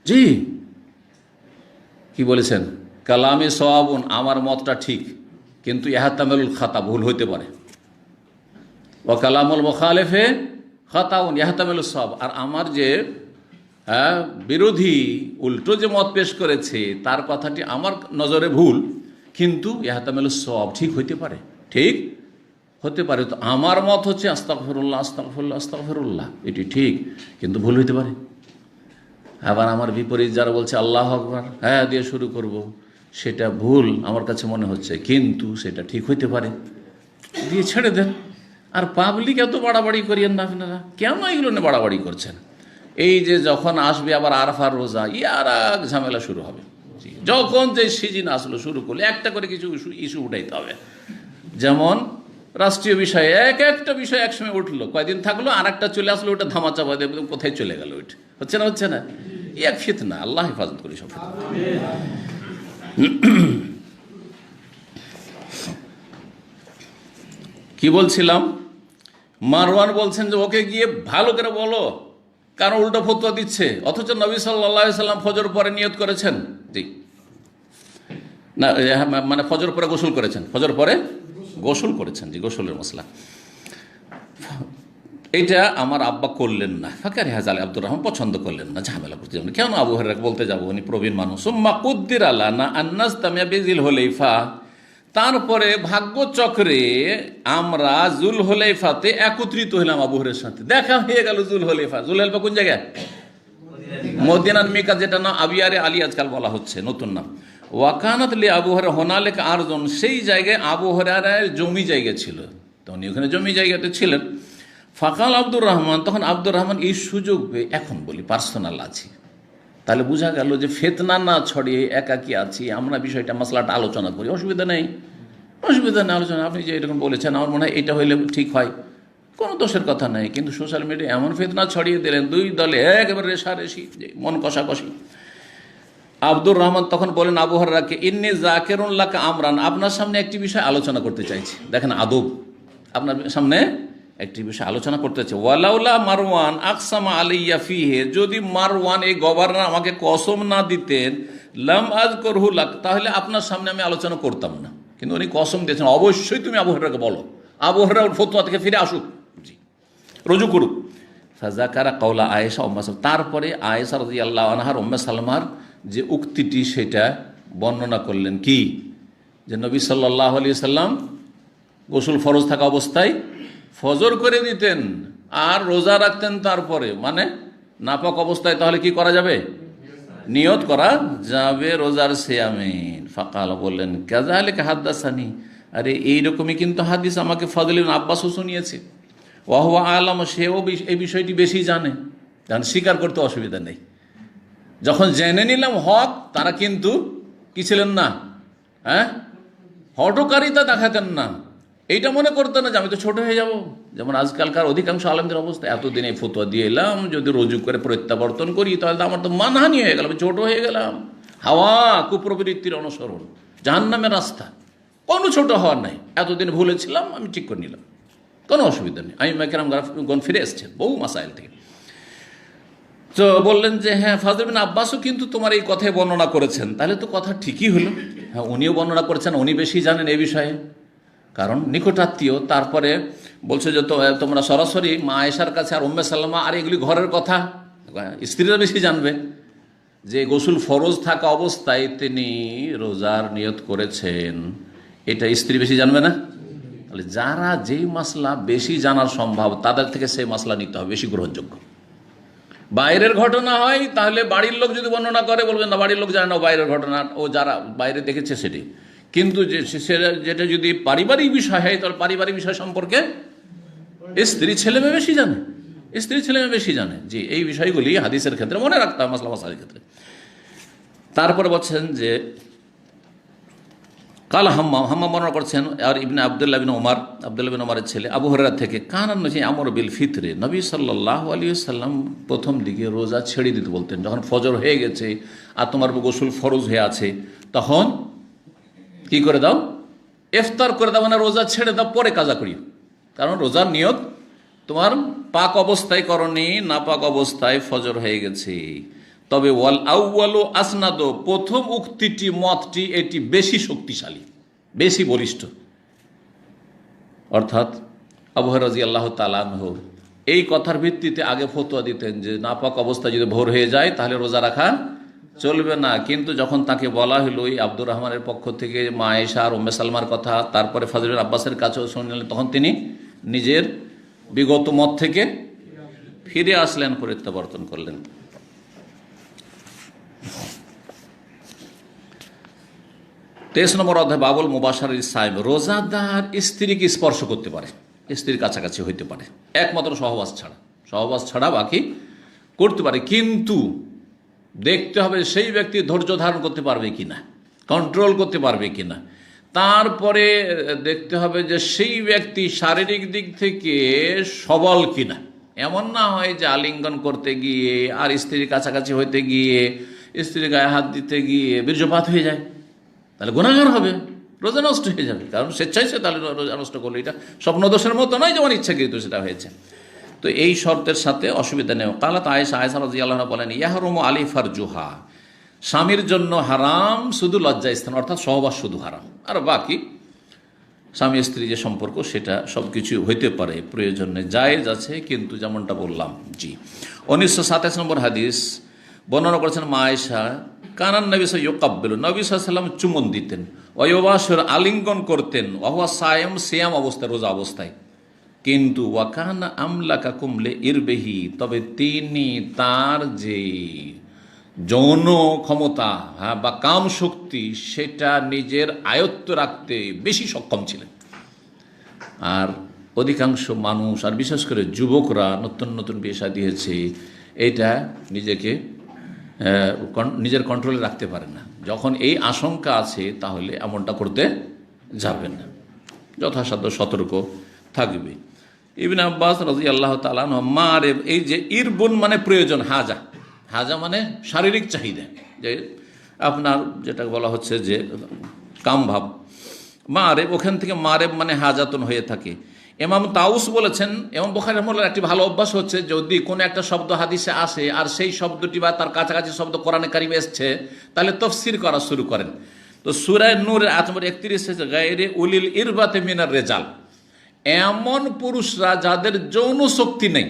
জি, কি বলেছেন? কালামে সওয়াবুন, আমার মতটা ঠিক, কিন্তু ইহতামালুল খাতা, ভুল হইতে পারে। ও কালামুল মুখালিফে খাতাউন ইহতামালুস সওয়াব, আর আমার যে বিরোধী উল্টো যে মত পেশ করেছে তার কথাটি আমার নজরে ভুল, কিন্তু ইহতামালুস সওয়াব, ঠিক হইতে পারে, ঠিক হতে পারে। তো আমার মত হচ্ছে আস্তাগফিরুল্লাহ আস্তাগফিরুল্লাহ আস্তাগফিরুল্লাহ, এটি ঠিক, কিন্তু ভুল হইতে পারে। আবার আমার বিপরীত যারা বলছে আল্লাহু আকবার হ্যাঁ দিয়ে শুরু করব, সেটা ভুল আমার কাছে মনে হচ্ছে, কিন্তু সেটা ঠিক হইতে পারে, দিয়ে ছেড়ে দেন। আর পাবলিক এত বাড়াবাড়ি করিয়েন না আপনারা। কেন এগুলো নিয়ে বাড়াবাড়ি করছেন? এই যে যখন আসবে আবার আরাফার রোজা, আর এক ঝামেলা শুরু হবে। যখন যে সিজন আসলো শুরু করলে একটা করে কিছু ইস্যু উঠাইতে হবে। যেমন রাষ্ট্রীয় বিষয়ে একটা বিষয় একসময় উঠলো, কয়েকদিন থাকলো, আর একটা চলে আসলো, ওটা ধামাচাপা দেবে, কোথায় চলে গেল ওইটা। হচ্ছে না? এক ফিতনা, আল্লাহ হেফাজত করি সব ফিতনা। কি বলছিলাম? মারওয়ান বলছেন যে ওকে গিয়ে ভালো করে বলো, কারণ উল্টো ফতোয়া দিচ্ছে, অথচ নবী সাল্লাল্লাহু আলাইহি সাল্লাম ফজর পরে নিয়ত করেছেন। জি না, ফজর পরে গোসল করেছেন, ফজর পরে গোসল করেছেন। জি, গোসলের মশলা এটা আমার আব্বা করলেন না, ফাকারি হাজাল আব্দুর রহমান পছন্দ করলেন না, ঝামেলা করতে যাবেন, কেন আবু হুরায়রা বলতে যাবো, উনি প্রবীণ মানুষ। সুম্মা কুদ্দির আলানা আন্নাস তামিয়া বিজিল হুলাইফা, তারপরে ভাগ্যচক্রে আমরা জুল হুলাইফাতে একত্রিত হলাম আবু হুরায়রার সাথে। দেখা হয়ে গেল জুল হুলাইফা। জুল হুলাইফা কোন জায়গায়? মদিনার মিকাত, যেটা না আবিয়ারে আলী আজকাল বলা হচ্ছে, নতুন নাম। ওয়াকানাত লি আবু হুরায়রা হোনালেক আরজন, সেই জায়গায় আবু হুরায়রার জমি জায়গা ছিল, তখন ওখানে জমি জায়গাতে ছিলেন। ফাকাল আব্দুর রহমান, তখন আব্দুর রহমান এই সুযোগ পেয়ে, এখন বলি পার্সোনাল আছি, তাহলে বোঝা গেল যে ফেতনা না ছড়িয়ে একাকি আছি, আমরা বিষয়টা মাসলাটা আলোচনা করি, অসুবিধা নেই আলোচনা। আপনি যে এরকম বলেছেন, আমার মনে হয় এটা হইলে ঠিক হয়, কোনো দোষের কথা নেই। কিন্তু সোশ্যাল মিডিয়া এমন ফেতনা ছড়িয়ে দিলেন, 2 দলে একেবারে রেশারেশি, মন কষাকষি। আব্দুর রহমান তখন বলেন আবু হুরায়রাকে, ইন্নী যাকিরুন লাকা আমরান, আপনার সামনে একটি বিষয় আলোচনা করতে চাইছি। দেখেন আদব, আপনার সামনে একটি বিষয় আলোচনা করতে চাই। ওয়ালাউলা মারওয়ান আকসামা আলাইয়া ফিহে, যদি মারওয়ান এই গভর্নর আমাকে কসম না দিতেন, লাম আযকুরহু লাক, তাহলে আপনার সামনে আমি আলোচনা করতাম না। কিন্তু উনি কসম দিয়েছেন, অবশ্যই তুমি আবু হুরায়রাকে বলো, আবু হুরায়রা ফতোয়া থেকে ফিরে আসুক, জি রুজু করুক। ফাযাকারা কাওলা আয়েশা উম্মে সালমা, তারপরে আয়েশা রাদিয়াল্লাহু আনহার উম্মে সালমার যে উক্তিটি সেটা বর্ণনা করলেন। কি? যে নবী সাল্লাল্লাহু আলাইহি সাল্লাম গোসল ফরজ থাকা অবস্থায় ফজর করে দিতেন আর রোজা রাখতেন, তারপরে নাপাক অবস্থায় তাহলে কি করা যাবে? নিয়ত করা যাবে রোজার সিয়ামিন। ফাকাল, বললেন কাযালিকা হাদাসানি, আরে এইরকমই কিন্তু হাদিস আমাকে ফজল ইবনে আব্বাসও শুনিয়েছে। ওয়া হুয়া আলাম, সেও এই বিষয়টি বেশি জানে, স্বীকার করতে অসুবিধা নেই। যখন জেনে নিলাম হক, তারা কিন্তু কি ছিলেন না, হটকারিতা দেখাতেন না, এইটা মনে করতো না যে আমি তো ছোট হয়ে যাব। যেমন আজকালকার অধিকাংশ আলেমদের অবস্থা, এতদিন এই ফতোয়া দিয়ে এলাম, যদি রুজু করে প্রত্যাবর্তন করি তাহলে তো আমার তো মানহানি হয়ে গেল, আমি ছোট হয়ে গেলাম। হাওয়া কুপ্রবৃত্তির অনুসরণ, জাহান্নামের রাস্তা, কোনো ছোট হওয়ার নাই। এতদিন ভুলেছিলাম, আমি ঠিক করে নিলাম, কোনো অসুবিধা নেই। আমি কেরামগণ ফিরে এসছেন বহু মাসাইল থেকে। তো বললেন যে হ্যাঁ, ফাজল বিন আব্বাসও কিন্তু তোমার এই কথায় বর্ণনা করেছেন। তাহলে তো কথা ঠিকই হলো। হ্যাঁ, উনিও বর্ণনা করেছেন, উনি বেশি জানেন এই বিষয়ে, কারণ নিকটাত্মীয়। তারপরে বলছে যে তোমরা সরাসরি মা আয়েশার কাছে আর উম্মে সাল্লামা, আর এগুলি ঘরের কথা, স্ত্রীরা বেশি জানবে যে গোসল ফরজ থাকা অবস্থায় তিনি রোজার নিয়ত করেছেন, এটা স্ত্রী বেশি জানবে না? তাহলে যারা যেই মাসলা বেশি জানার সম্ভব, তাদের থেকে সেই মাসলা নিতে হবে, বেশি গ্রহণযোগ্য। বাইরের ঘটনা হয় তাহলে বাড়ির লোক যদি বর্ণনা করে বলবেন না, বাড়ির লোক জানে না বাইরের ঘটনা, ও যারা বাইরে দেখেছে সেটি। কিন্তু যেটা যদি পারিবারিক বিষয় হয়, তাহলে পারিবারিক বিষয় সম্পর্কে স্ত্রী ছেলে মেয়ে বেশি জানে, স্ত্রী ছেলে মেয়ে বেশি জানে। জি, এই বিষয়গুলি হাদিসের ক্ষেত্রে মনে রাখতে হবে, মাসলা মাসাইলের ক্ষেত্রে। তারপরে বলছেন যে কাল হাম্মা বর্ণনা করছেন আর ইবনে আবদুল্লাহ বিন ওমর, আবদুল্লাহ বিন ওমরের ছেলে, আবু হুরায়রা থেকে, কানান নবী আমর বিল ফিতরে, নবী সাল্লাল্লাহু আলাইহি ওয়াসাল্লাম প্রথম দিকে রোজা ছেড়ে দিতে বলতেন। যখন ফজর হয়ে গেছে আর তোমার গোসল ফরজ হয়ে আছে, তখন কি করে দাও, ইফতার করে দাও, মানে রোজা ছেড়ে দাও, পরে কাজা করিও। কারণ রোজার নিয়ত তোমার পাক অবস্থায় করনি, না পাক অবস্থায় ফজর হয়ে গেছে। তবে ওয়াল আউয়ালু আসনাদ, প্রথম উক্তিটি, মতটি, এটি বেশি শক্তিশালী, বেশি বলিষ্ঠ। অর্থাৎ আবু হুরায়রা রাদিয়াল্লাহু তাআলা আনহু এই কথার ভিত্তিতে আগে ফতোয়া দিতেন যে নাপাক অবস্থা যদি ভোর হয়ে যায় তাহলে রোজা রাখা চলবে না। কিন্তু যখন তাকে বলা হলো এই আব্দুর রহমানের পক্ষ থেকে মা আয়েশা আর উম্মে সালমার কথা, তারপরে ফাজল বিন আব্বাসের কাছেও শুনলেন, তখন তিনি নিজের বিগত মত থেকে ফিরে আসলেন, প্রত্যাবর্তন করলেন। 23 নম্বর অধ্যায়, বাবুল মুবাশশারিস সাইম, রোজাদার স্ত্রীকে স্পর্শ করতে পারে, স্ত্রীর কাছাকাছি হইতে পারে, একমাত্র সহবাস ছাড়া বাকি করতে পারে। কিন্তু দেখতে হবে সেই ব্যক্তি ধৈর্য ধারণ করতে পারবে কিনা, কন্ট্রোল করতে পারবে কিনা। তারপরে দেখতে হবে যে সেই ব্যক্তি শারীরিক দিক থেকে সবল কিনা। এমন না হয় যে আলিঙ্গন করতে গিয়ে আর স্ত্রীর কাছাকাছি হইতে গিয়ে, স্ত্রীর গায়ে হাত দিতে গিয়ে বীর্যপাত হয়ে যায়, তাহলে গুনাহগার হবে, রোজা নষ্ট হয়ে যাবে। কারণ স্বেচ্ছায় সে তাহলে রোজা নষ্ট করলো, এটা স্বপ্নদোষের মতো নয় যেমন ইচ্ছাকৃত সেটা হয়েছে। তো এই শর্তের সাথে অসুবিধা নেই। কালাত আয়েশা রাদিয়াল্লাহু আনহা বলেন, ইয়াহরুমু আলী ফারজুহা, স্বামীর জন্য হারাম শুধু লজ্জা স্থান, অর্থাৎ সহবাস শুধু হারাম, আর বাকি স্বামী স্ত্রী যে সম্পর্ক সেটা সব কিছু হইতে পারে, প্রয়োজনে জায়েজ আছে, কিন্তু যেমনটা বললাম। জি, 1927 নম্বর হাদিস বর্ণনা করেছেন মা আয়েশা, কানান নবী ইউকাব্বিলু, নবী সাল্লাল্লাহু আলাইহি ওয়াসাল্লাম চুমন দিতেন, ওয়ায়ুবাশির, আলিঙ্গন করতেন, ওয়াহুয়া সায়েম, সিয়াম অবস্থায়, রোজা অবস্থায়। কিন্তু ওয়াকানা আমলাকাকুম লিইরবিহি, তবে তিনি তার যে যৌন ক্ষমতা বা কাম শক্তি সেটা নিজের আয়ত্ত রাখতে বেশি সক্ষম ছিলেন। আর অধিকাংশ মানুষ, আর বিশেষ করে যুবকরা নতুন নতুন বিয়ে শাদী হয়েছে, এটা নিজের কন্ট্রোলে রাখতে পারে না। যখন এই আশঙ্কা আছে তাহলে এমনটা করতে যাবে না, যথাসাধ্য সতর্ক থাকবে। ইবনে আব্বাস রাদিয়াল্লাহু তাআলা আনহু, মারেব, এই যে ইরবুন মানে প্রয়োজন, হাজা মানে শারীরিক চাহিদা, যে আপনার যেটা বলা হচ্ছে যে কামভাব, মারেব, ওখান থেকে মারেব মানে হাজাতুন হয়ে থাকে। ইমাম তাউস বলেছেন, ইমাম বুখারী রাহিমাহুল্লাহর একটি ভালো অভ্যাস হচ্ছে, যদি কোনো একটা শব্দ হাদিসে আসে আর সেই শব্দটি বা তার কাছাকাছি শব্দ কোরআনে কারিমে এসছে, তাহলে তাফসীর করা শুরু করেন। তো সূরা নূরের আয়াত নম্বর 31 গায়রে উলিল ইরবাতে মিনার রিজাল, এমন পুরুষরা যাদের যৌন শক্তি নেই,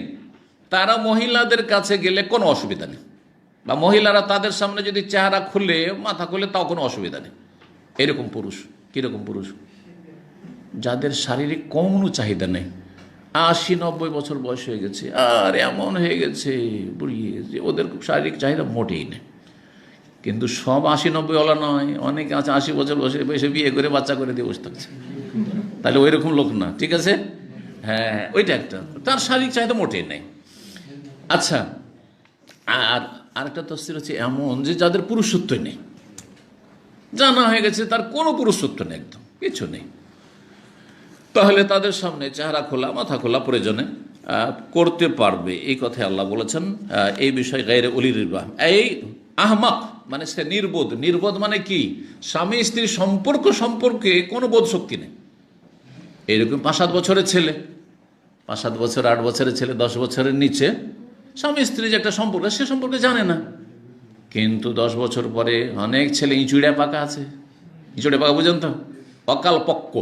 তারা মহিলাদের কাছে গেলে কোনো অসুবিধা নেই, বা মহিলারা তাদের সামনে যদি চেহারা খুলে, মাথা খুলে, তাও কোনো অসুবিধা নেই। এরকম পুরুষ, কীরকম পুরুষ? যাদের শারীরিক কোনো চাহিদা নেই, 80-90 বছর বয়স হয়ে গেছে, আর এমন হয়ে গেছে বুড়িয়ে যে ওদের শারীরিক চাহিদা মোটেই নেই। কিন্তু সব 80-90 ওলা নয়, অনেকে আছে 80 বছর বয়সে বিয়ে করে বাচ্চা করে দিয়ে বসে থাকছে, তাহলে ওই রকম লোক না, ঠিক আছে? হ্যাঁ, ওইটা একটা, তার শারীরিক চাহিদা মোটেই নেই। আচ্ছা, আর আরেকটা তফসির হচ্ছে এমন যে যাদের পুরুষত্বই নেই, জানা হয়ে গেছে তার কোনো পুরুষত্ব নেই, একদম কিছু নেই। তাহলে তাদের সামনে চেহারা খোলা মাথা খোলা প্রয়োজনে করতে পারবে, এই কথাই আল্লাহ বলেছেন। এই বিষয়ে গায়রে উলির ইলবাম। এই আহমাক মানে সে নির্বোধ। নির্বোধ মানে কি? স্বামী স্ত্রীর সম্পর্কে কোনো বোধ শক্তি নেই। এইরকম 5-7 বছরের ছেলে, 5-7 বছর 8 বছরের ছেলে, 10 বছরের নিচে স্বামী স্ত্রী যে একটা সম্পর্ক, সে সম্পর্কে জানে না। কিন্তু 10 বছর পরে অনেক ছেলে ইঁচুড়ে পাকা আছে। ইঁচুড়ে পাকা বুঝেন তো? অকাল পক্ক,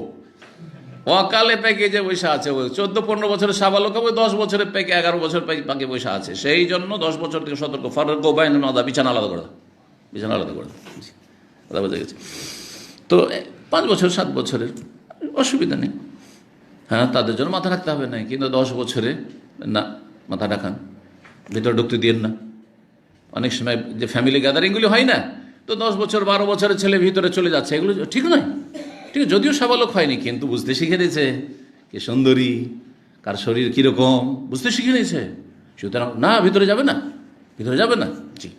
অকালে পেকে যে বৈশা আছে। ওই 14-15 বছরের সাবালক, ওই 10 বছরের পেকে 11 বছর পাকে বৈশা আছে। সেই জন্য 10 বছর থেকে সতর্ক। ফারুক গোবাইন নদা, বিছানা আলাদা করে দাও, বিছানা আলাদা করে দাও। কথা বোঝা গেছে? তো 5 বছর 7 বছরের অসুবিধা নেই, হ্যাঁ, তাদের জন্য মাথা রাখতে হবে না। কিন্তু 10 বছরে না, মাথা রাখান, ভিতরে ঢুকতে দিয়েন না। অনেক সময় যে ফ্যামিলি গ্যাদারিংগুলি হয় না, তো 10 বছর 12 বছরের ছেলে ভিতরে চলে যাচ্ছে, এগুলো ঠিক নয়। ঠিক আছে, যদিও সাবালক হয়নি, কিন্তু বুঝতে শিখে নিয়েছে কে সুন্দরী, কার শরীর কীরকম, বুঝতে শিখে নিয়েছে। সুতরাং না, ভিতরে যাবে না, ভিতরে যাবে না। জি,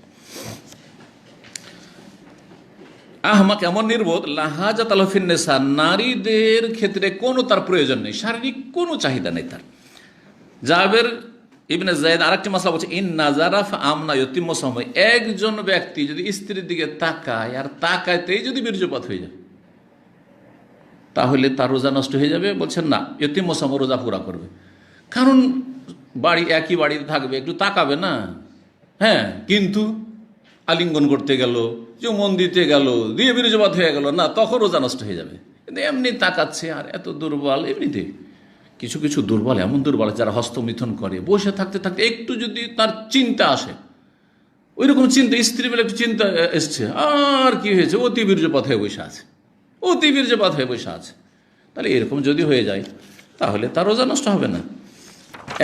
আহমাক এমন নির্বোধ, লাহাজাত আলফিন্নেসা, নারীদের ক্ষেত্রে কোনো তার প্রয়োজন নেই, শারীরিক কোনো চাহিদা নেই তার। জাবের ইবনে যায়েদ আরেকটি মাসলা বলছে, ইন নাজারাফ আমনা ইয়তিম সময়, একজন ব্যক্তি যদি স্ত্রীর দিকে তাকায় আর তাকাইতেই যদি বীর্যপাত হয়ে যায়, তাহলে তার রোজা নষ্ট হয়ে যাবে। বলছেন না, ইয়তিম সময় রোজা পুরা করবে। কারণ একই বাড়িতে থাকবে, একটু তাকাবে না, হ্যাঁ, কিন্তু আলিঙ্গন করতে গেল, চুমন দিতে গেল, দিয়ে বীর্যপাত হয়ে গেল না, তখন রোজা নষ্ট হয়ে যাবে। কিন্তু এমনি তাকাচ্ছে, আর এত দুর্বল, এমনিতে কিছু কিছু দুর্বল, এমন দুর্বল যারা হস্তমিথন করে, বসে থাকতে থাকতে একটু যদি তার চিন্তা আসে, ওই রকম চিন্তা, স্ত্রী বলে একটু চিন্তা এসছে, আর কি হয়েছে, অতি বীর্যপাত হয়ে বসে আছে, অতি বীর্যপাত হয়ে বসে আছে, তাহলে এরকম যদি হয়ে যায় তাহলে তার রোজা নষ্ট হবে না।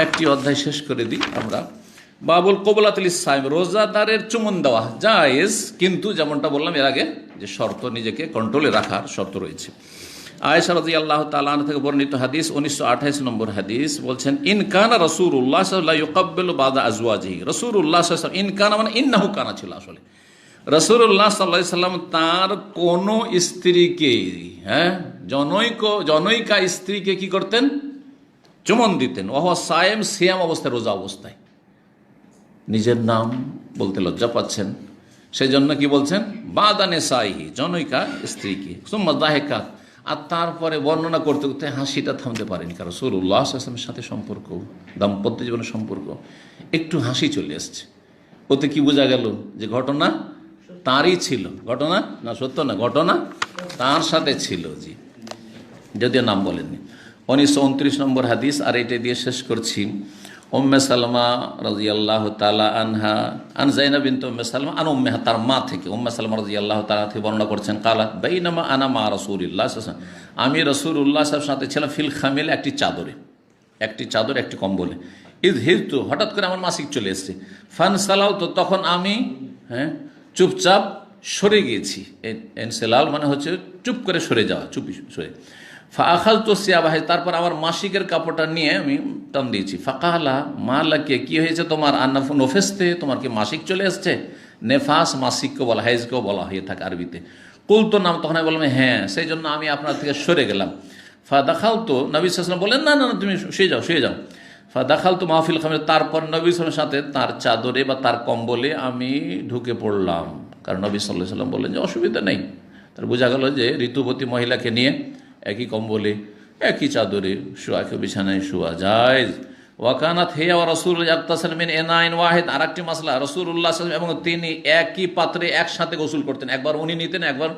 একটি অধ্যায় শেষ করে দিই আমরা। বাবুল কবলাতুল ইসসাইম, রোজাদারের চুমন দেওয়া জায়েজ, কিন্তু যেমনটা বললাম এর আগে, যে শর্ত, নিজেকে কন্ট্রোলে রাখার শর্ত রয়েছে। আয়েশা রাদিয়াল্লাহু তাআলা আনহা থেকে বর্ণিত হাদিস, 1928 নম্বর হাদিস, বলছেন, ইন কানা রাসূলুল্লাহ সাল্লাল্লাহু আলাইহি ওয়াসাল্লাম ইউকাব্বিলু বাদা আজওয়াজিহি। রাসূলুল্লাহ সাল্লাল্লাহু আলাইহি ওয়াসাল্লাম, ইন কানা মানে ইন্নাহু কানা ছিল আসলে। রাসূলুল্লাহ সাল্লাল্লাহু আলাইহি ওয়াসাল্লাম তার কোন স্ত্রীকে, হ্যাঁ, জনৈকা স্ত্রীকে কি করতেন? চুমন দিতেন। ওয়া সায়েম, সিয়াম অবস্থায়, রোজা অবস্থায়। নিজের নাম বলতে লজ্জা পাচ্ছেন, সেই জন্য কি বলছেন? বাদানে সাইহি, জনৈকা স্ত্রীকে। সুম্মা দাহিকাত, আর তারপরে বর্ণনা করতে করতে হাসিটা থামতে পারেনি, কারণ রাসূলুল্লাহ সাল্লাল্লাহু আলাইহি ওয়াসাল্লামের সাথে সম্পর্ক, দাম্পত্য জীবনের সম্পর্ক, একটু হাসি চলে আসছে। ওতে কি বোঝা গেল? যে ঘটনা তারই ছিল। ঘটনা না, সত্য না, ঘটনা তার সাথে ছিল। জি, যদিও নাম বলেননি। 1929 নম্বর হাদিস, আর এটা দিয়ে শেষ করছি। উম্মে সালমা রাদিয়াল্লাহু তাআলা আনহা, আন যায়নাব বিনত উম্মে সালমা আন উম্মেহা, তার মা থেকে, উম্মে সালমা রাদিয়াল্লাহু তাআলা থেকে বর্ণনা করছেন, কালাত বাইনামা আনা মা রাসূলিল্লাহ সাল্লাল্লাহু আলাইহি ওয়াসাল্লাম, আমি রাসূলুল্লাহ সাল্লাল্লাহু আলাইহি ওয়াসাল্লামের সাথে ছিলাম, ফিল খামিল, একটি চাদর, একটি কম্বলে। ইদ হিজতু, হঠাৎ করে আমার মাসিক চলে এসেছে। ফান সালাউ, তো তখন আমি, হ্যাঁ, চুপচাপ সরে গিয়েছি। এনসেলাল মানে হচ্ছে চুপ করে সরে যাওয়া, চুপি সরে। ফাখাল তো সিয়াবাহে, তারপর আমার মাসিকের কাপড়টা নিয়ে আমি টান দিয়েছি। ফাকালা, মালাকে, কি হয়েছে তোমার? আন্নাফ নফেস্তে, তোমার কি মাসিক চলে এসছে? নেফাস মাসিককেও বলা, হাইজকেও বলা হয়ে থাকে আরবিতে। কুল তো নাম, তখন আমি বললাম হ্যাঁ, সেই জন্য আমি আপনার থেকে সরে গেলাম। ফাদাখাল তো, নবী সাল্লাল্লাহু আলাইহি ওয়াসাল্লাম বলেন, না না, তুমি শুয়ে যাও। ফাদাখাল তো মাহফিল খামের, তারপর নবী সাল্লাল্লাহু আলাইহি ওয়াসাল্লামের সাথে তার চাদরে বা তার কম্বলে আমি ঢুকে পড়লাম, কারণ নবী সাল্লাল্লাহু আলাইহি ওয়াসাল্লাম বললেন যে অসুবিধা নেই। তার বোঝা গেল যে ঋতুবতী মহিলাকে নিয়ে একই কম্বলে, একই চাদরে শোয়া, বিছানায় শোয়া যায়। ওয়াকানাত হিয়া ওয়া রাসূলুল্লাহ ইয়াগতাসিলু মিন ইনাইন ওয়াহিদ, আরেকটি মাসলা, রাসূলুল্লাহ সাল্লাল্লাহু আলাইহি ওয়াসাল্লাম এবং তিনি একই পাত্রে একসাথে গোসল করতেন। একবার উনি নিতেন, একবার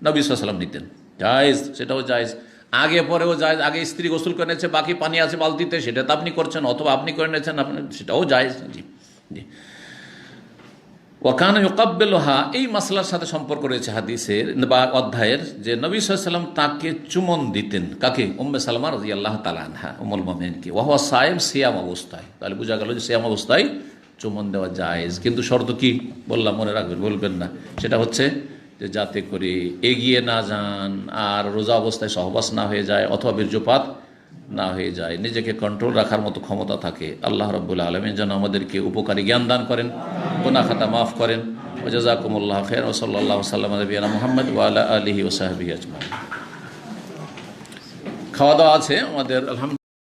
নবী সাল্লাল্লাহু আলাইহি ওয়াসাল্লাম নিতেন। জায়েজ, সেটাও জায়েজ। আগে পরেও জায়েজ। আগে স্ত্রী গোসল করে নিয়েছে, বাকি পানি আছে বালতিতে, সেটা তো আপনি করছেন, অথবা আপনি করে নিয়েছেন, আপনি, সেটাও জায়েজ। জি জি। ওয়াকানা ইউকাব্বিলুহা, এই মাসলার সাথে সম্পর্ক রয়েছে হাদিসের বা অধ্যায়ের, যে নবী সাল্লাল্লাহু আলাইহি ওয়াসাল্লাম তাকে চুমন দিতেন। কাকে? উম্মে সালমা রাদিয়াল্লাহু তাআলা আনহা, উম্মুল মুমিনিনকে। ওয়া হুয়া সায়েম, সিয়াম অবস্থায়। তাহলে বোঝা গেল যে সিয়াম অবস্থায় চুমন দেওয়া জায়েজ, কিন্তু শর্ত কি বললাম, মনে রাখবেন, বলবেন না। সেটা হচ্ছে যে যাতে করে এগিয়ে না যান, আর রোজা অবস্থায় সহবাস না হয়ে যায়, অথবা বীর্যপাত না হয়ে যায়, নিজেকে কন্ট্রোল রাখার মতো ক্ষমতা থাকে। আল্লাহ রাব্বুল আলামিন যেন আমাদেরকে উপকারী জ্ঞান দান করেন, গুনাহ খাতা মাফ করেন। ওয়া জাযাকুমুল্লাহু খাইরান ওয়া সাল্লাল্লাহু সাল্লাম আলা নবিয়িনা মুহাম্মদ ওয়া আলা আলিহি ওয়া সাহবিহি আজমাইন। খাওয়া দাওয়া আছে আমাদের আলহামদুলিল্লাহ।